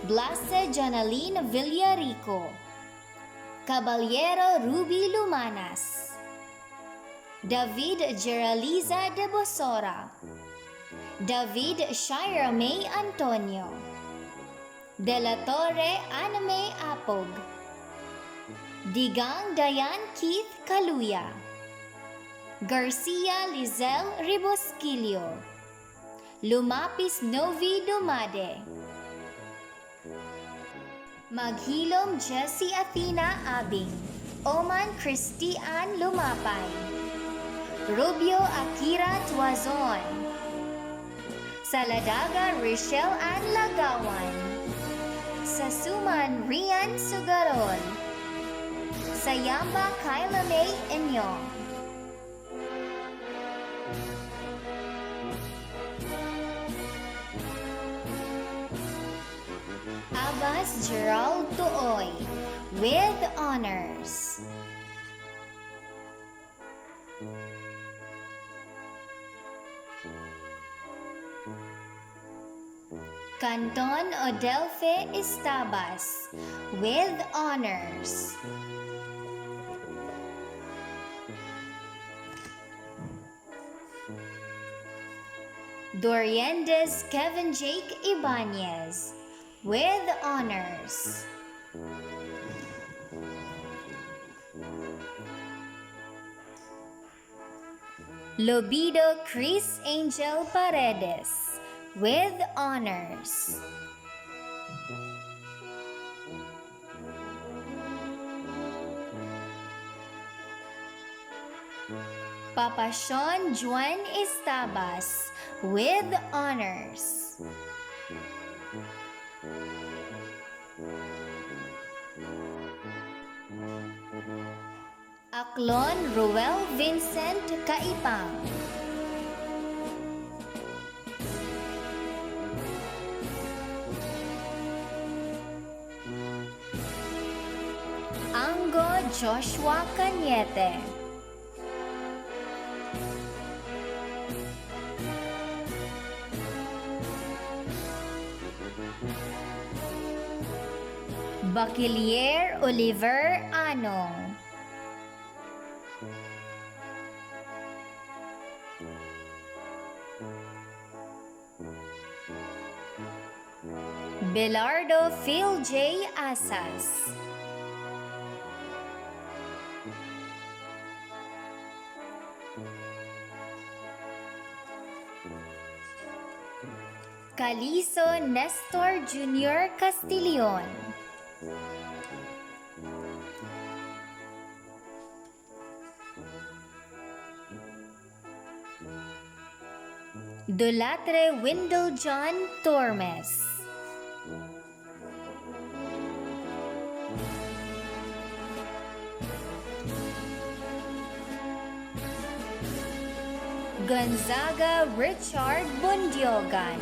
Blase Jonaline Villarico, Caballero Ruby Lumanas, David Geraliza de Bosora, David Shira May Antonio, De La Torre Anime Apog, Digang Dayan Keith Kaluya, Garcia Lizelle Ribosquillo, Lumapis Novi Dumade, Maghilom Jessie Athena Abing, Oman Christian Lumapay, Rubio Akira Tuazon, Saladaga Rochelle Ann Lagawan, Sasuman Rian Sugarol, Sayamba Kyla May Inyong, Abbas Gerald Tuoy, with honors. Canton Odelfe Estabas, with honors. Doriendes Kevin Jake Ibanez, with honors. Lobido Chris Angel Paredes, with honors. Papa Sean Juan Estabas, with honors. Aklon Ruel Vincent Kaipang, Ango Joshua Cañete, Bachiller Oliver Anong, Belardo Phil J. Asas, Calizo Nestor Jr. Castillon, Dolatre Windle John Tormes, Gonzaga Richard Bundiogan,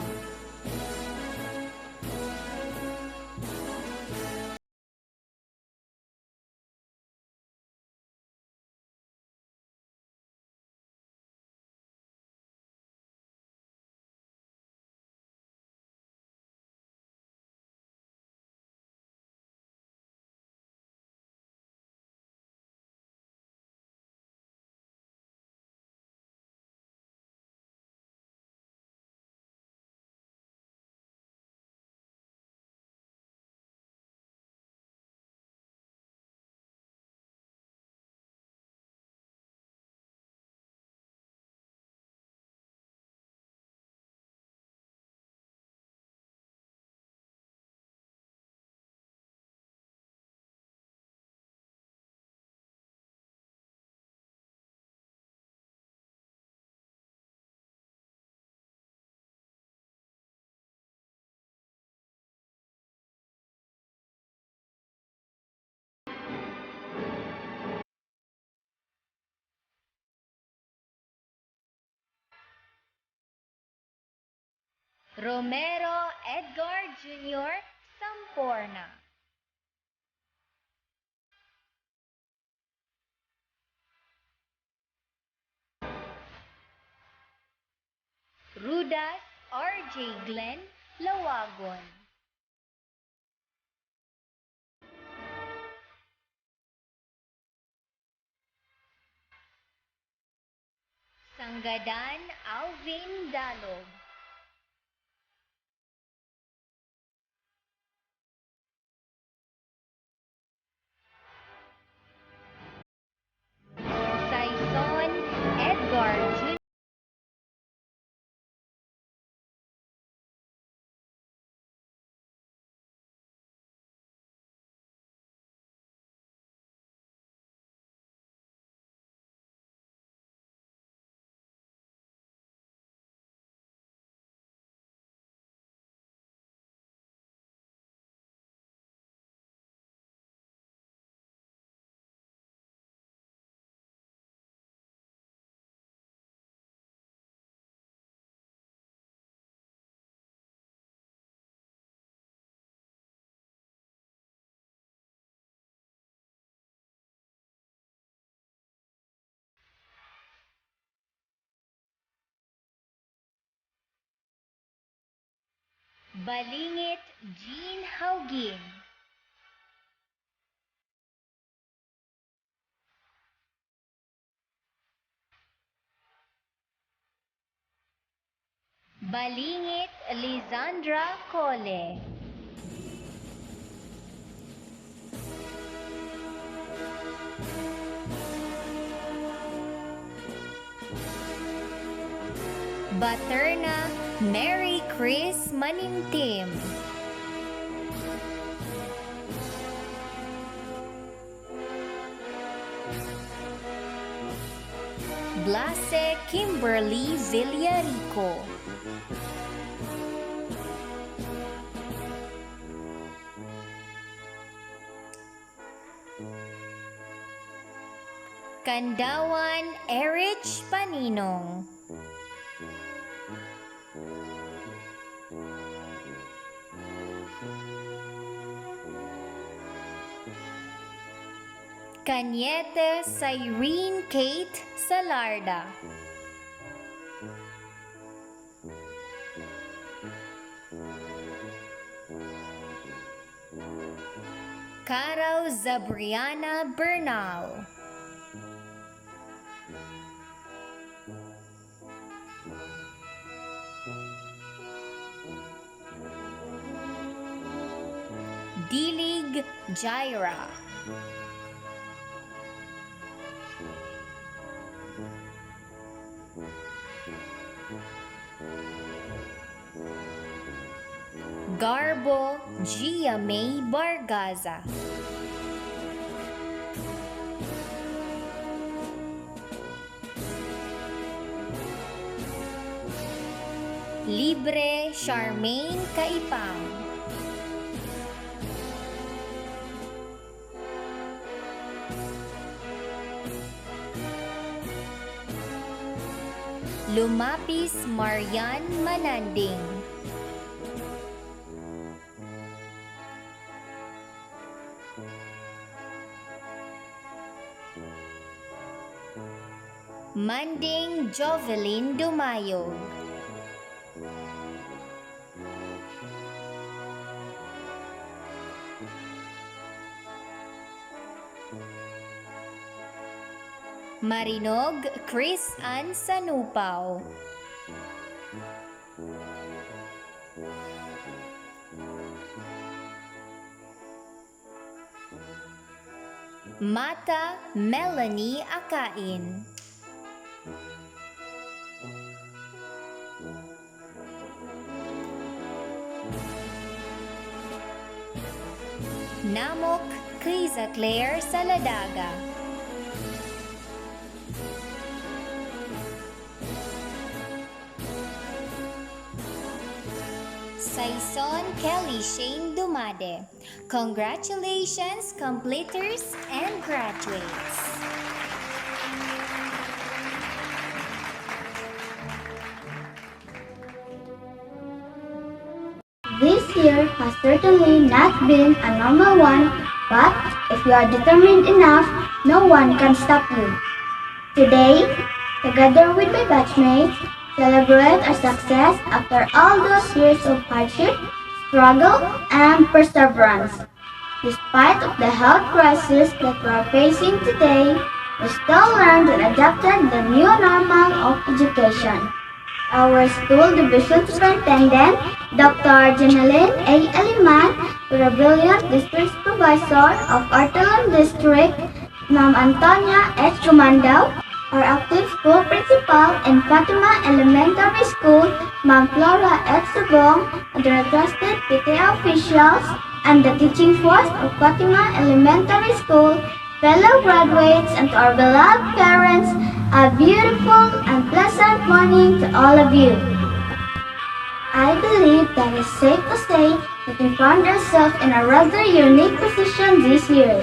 Romero Edgar Jr. Samporna, Rudas R.J. Glenn Lawagon, Sanggadan Alvin Dalog, Saison Edgar Jr. Balingit Jean Haugin. Balingit Lisandra Cole. Baterna Mary Chris Manintim. Blase Kimberly Villarico. Kandawan Erich Paninong. Kanyete Cyrene Kate Salarda. Caro Zabriana Bernal. Dilig Jaira. Garbo Gia May Bargaza. Libre Charmaine Kaipang. Lumapis Marian Mananding. Manding Jovelyn Dumayog. Marinog Chris Ann Sanupao. Mata Melanie Akain. Namok Kriza Claire Saladaga. Saison Kelly Shane Dumade. Congratulations, completers and graduates. This year has certainly not been a normal one, but if you are determined enough, no one can stop you. Today, together with my batchmates, celebrate our success after all those years of hardship, struggle, and perseverance. Despite of the health crisis that we are facing today, we still learned and adapted the new normal of education. Our school division superintendent, Dr. Jeneline A. Eliman, the brilliant district supervisor of Artelon District, Ma'am Antonia H. Comando, our active school principal in Fatima Elementary School, Ma'am Flora H. Subong, and the trusted PTA officials, and the teaching force of Fatima Elementary School, fellow graduates, and to our beloved parents, a beautiful and pleasant morning to all of you. I believe that it's safe to say that we found ourselves in a rather unique position this year.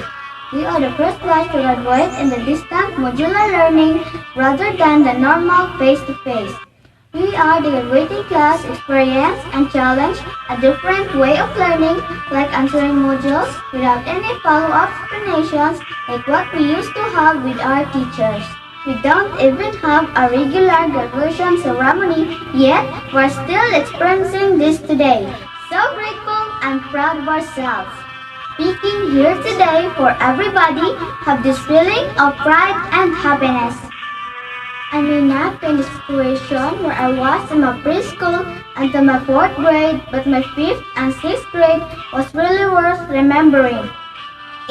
We are the first batch to graduate in the distant modular learning rather than the normal face-to-face. We are the graduating class experienced and challenged a different way of learning, like answering modules without any follow-up explanations like what we used to have with our teachers. We don't even have a regular graduation ceremony, yet we're still experiencing this today. So so grateful and proud of ourselves. Speaking here today for everybody have this feeling of pride and happiness. I may not be in the situation where I was in my preschool until my 4th grade, but my 5th and 6th grade was really worth remembering.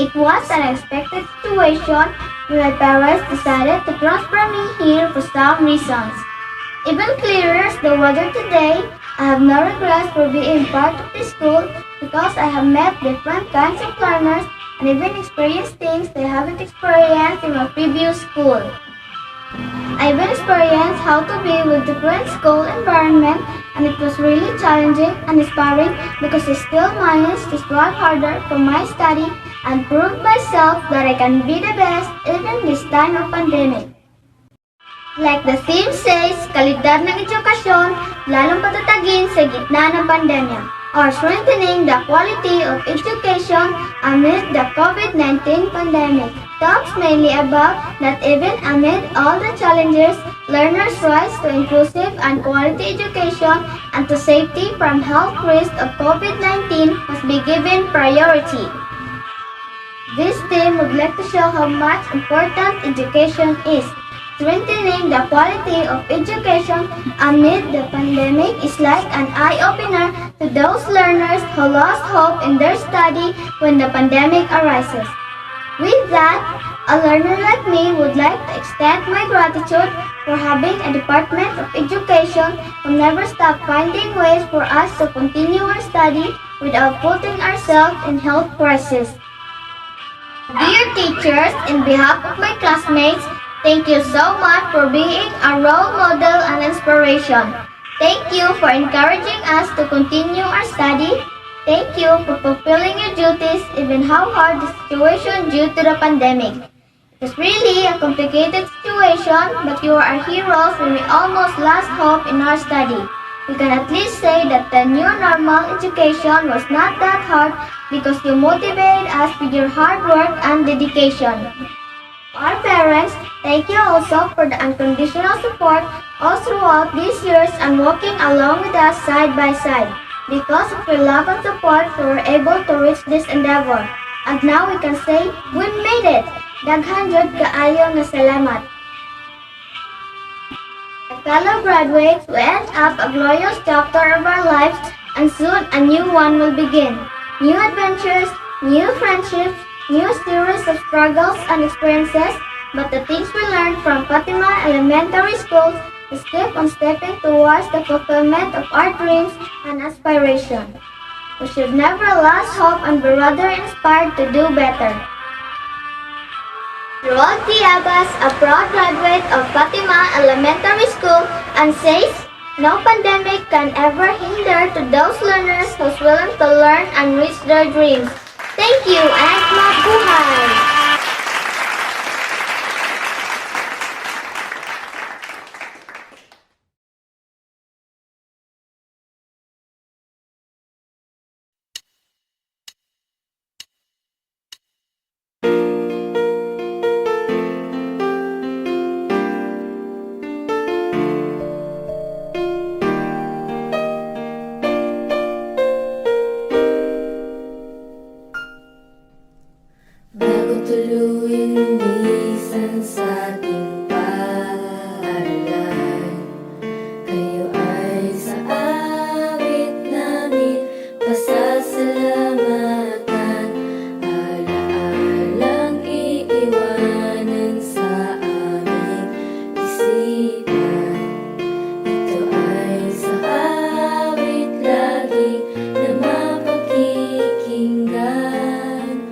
It was an unexpected situation when my parents decided to transfer me here for some reasons. Even clearer as the weather today, I have no regrets for being part of this school because I have met different kinds of learners and even experienced things they haven't experienced in my previous school. I even experienced how to be with different school environment, and it was really challenging and inspiring because I still managed to strive harder for my study and prove myself that I can be the best even this time of pandemic. Like the theme says, kalidad ng edukasyon, lalong patatagin sa gitna ng pandemya, or strengthening the quality of education amid the COVID-19 pandemic. Talks mainly about that even amid all the challenges, learners' rights to inclusive and quality education and to safety from health risks of COVID-19 must be given priority. This theme would like to show how much important education is. Strengthening the quality of education amid the pandemic is like an eye-opener to those learners who lost hope in their study when the pandemic arises. With that, a learner like me would like to extend my gratitude for having a Department of Education who never stopped finding ways for us to continue our study without putting ourselves in health crisis. Dear teachers, in behalf of my classmates, thank you so much for being a role model and inspiration. Thank you for encouraging us to continue our study. Thank you for fulfilling your duties even how hard the situation due to the pandemic. It was really a complicated situation, but you are our heroes when we almost lost hope in our study. We can at least say that the new normal education was not that hard because you motivated us with your hard work and dedication. Our parents, thank you also for the unconditional support all throughout these years and walking along with us side by side. Because of your love and support, we were able to reach this endeavor. And now we can say, we made it! Daghan jud kaayo nga salamat. Fellow graduates, we end up a glorious chapter of our lives and soon a new one will begin. New adventures, new friendships, new series of struggles and experiences, but the things we learned from Fatima Elementary School is keep on stepping towards the fulfillment of our dreams and aspirations. We should never lose hope and be rather inspired to do better. Rod Diabas, a proud graduate of Fatima Elementary School, and says, no pandemic can ever hinder to those learners who's willing to learn and reach their dreams. Thank you and mabuhay! Bago tuluyin lumisan sa ating paaralan, kayo ay sa awit namin pasasalamatan. Alaalang iiwanan sa aming isipan. Ito ay sa awit lagi na mapakikinggan.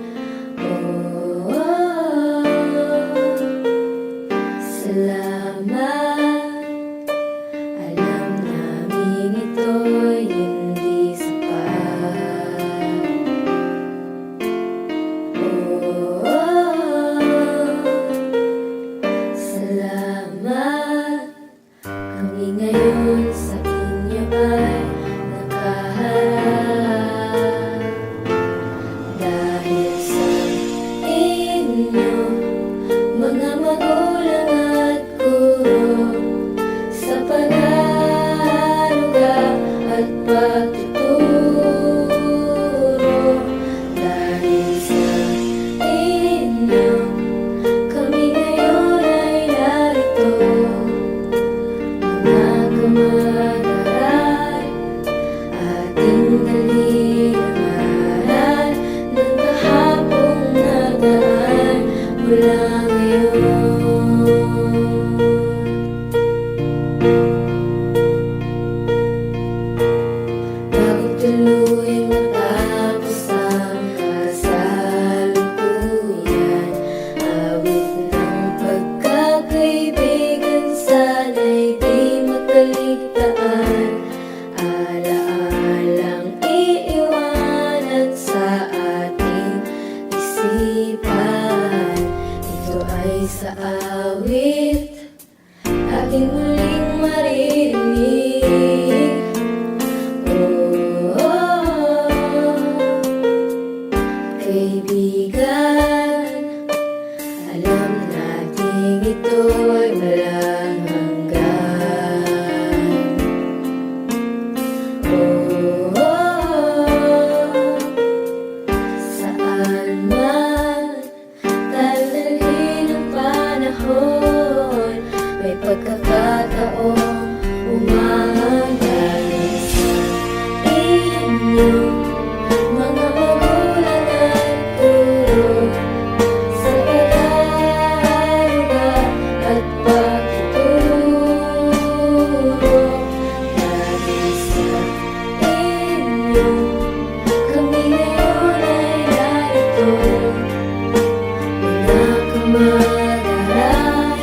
sa awit aking muling maririnig. Kaibigan, alam nating ito'y walang hanggan. Saan man dadalhin ang panahon, may pagkakataong umahanggan sa inyo. Mga magulang at guro sa pag-aaruga at pagtuturo, dahil sa inyo kami ngayon ay narito. Mga kamag-aral,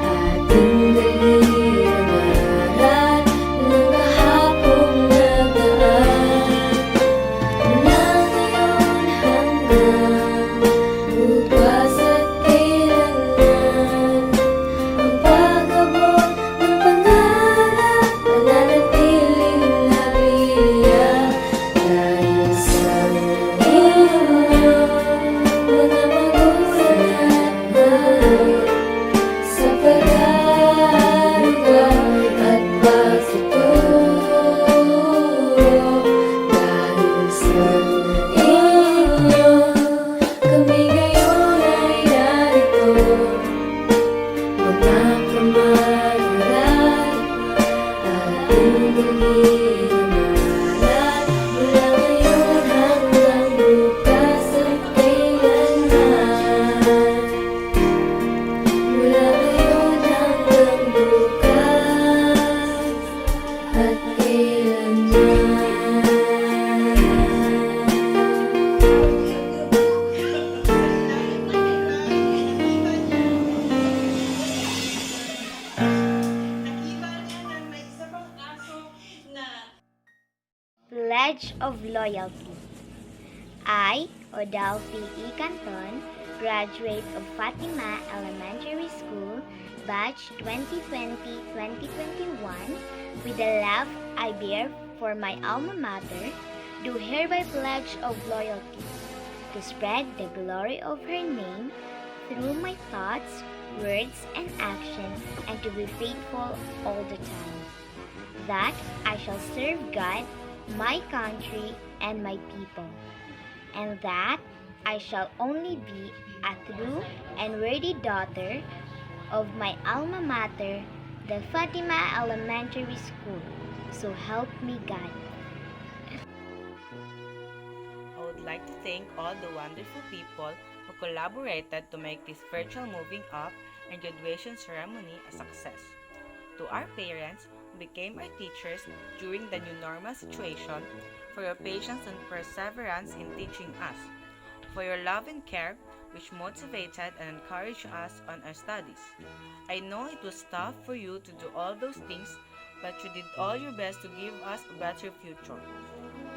ating dalhin ang aral ng kahapong nagaan. Mula ngayon hanggang bukas at kailanman, ang pag-abot ng pangarap mananatiling nabihaya. Dahil sa inyo, mga magulang at guro, sa pag-aaruga at pagtuturo, dahil sa inyo kami ngayon ay narito. Mga kamag-aral, ating dalhin ang aral mula ngayon hanggang bukas at kailanman. Mula ngayon hanggang bukas at kailanman. Pledge of Loyalty. I, Odalfi E. Canton, graduate of Fatima Elementary School, batch 2020-2021, with the love I bear for my alma mater, do hereby pledge of loyalty to spread the glory of her name through my thoughts, words, and actions, and to be faithful all the time. That I shall serve God, my country, and my people, and that I shall only be a true and worthy daughter of my alma mater, the Fatima Elementary School. So help me God. I would like to thank all the wonderful people who collaborated to make this virtual moving up and graduation ceremony a success. To our parents who became our teachers during the new normal situation, for your patience and perseverance in teaching us, for your love and care which motivated and encouraged us on our studies. I know it was tough for you to do all those things, but you did all your best to give us a better future.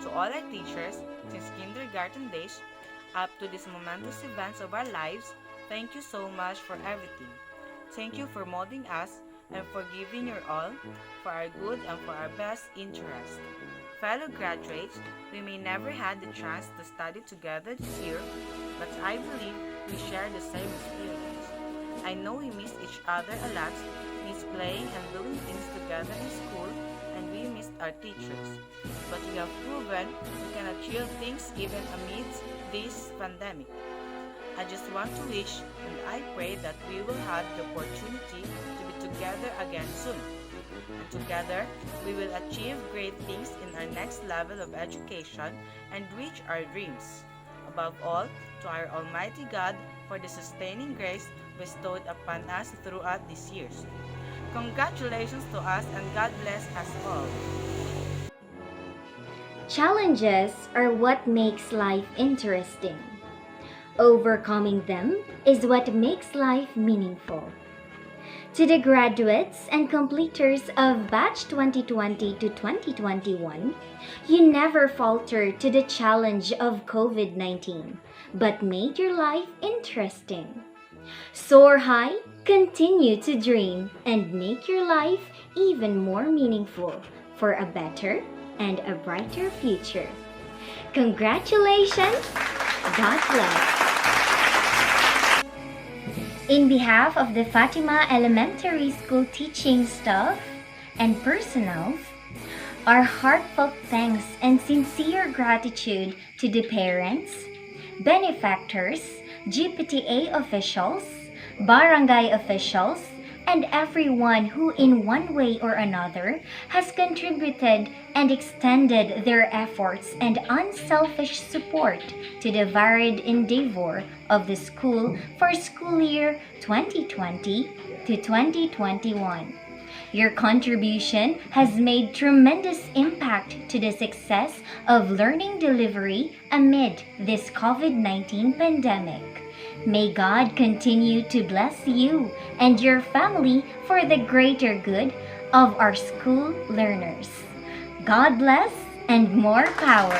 To all our teachers, since kindergarten days, up to these momentous events of our lives, thank you so much for everything. Thank you for molding us and for giving your all for our good and for our best interest. Fellow graduates, we may never had the chance to study together this year, but I believe we share the same experience. I know we miss each other a lot, miss playing and doing things together in school, and we missed our teachers. But we have proven we can achieve things even amidst this pandemic. I just want to wish and I pray that we will have the opportunity to be together again soon. And together, we will achieve great things in our next level of education and reach our dreams. Above all, to our Almighty God for the sustaining grace bestowed upon us throughout these years. Congratulations to us and God bless us all. Challenges are what makes life interesting. Overcoming them is what makes life meaningful. To the graduates and completers of batch 2020 to 2021, you never faltered to the challenge of COVID-19, but made your life interesting. Soar high, continue to dream, and make your life even more meaningful for a better and a brighter future. Congratulations! God bless! In behalf of the Fatima Elementary School teaching staff and personnel, our heartfelt thanks and sincere gratitude to the parents, benefactors, GPTA officials, barangay officials, and everyone who in one way or another has contributed and extended their efforts and unselfish support to the varied endeavor of the school for school year 2020 to 2021. Your contribution has made tremendous impact to the success of learning delivery amid this COVID-19 pandemic. May God continue to bless you and your family for the greater good of our school learners. God bless and more power.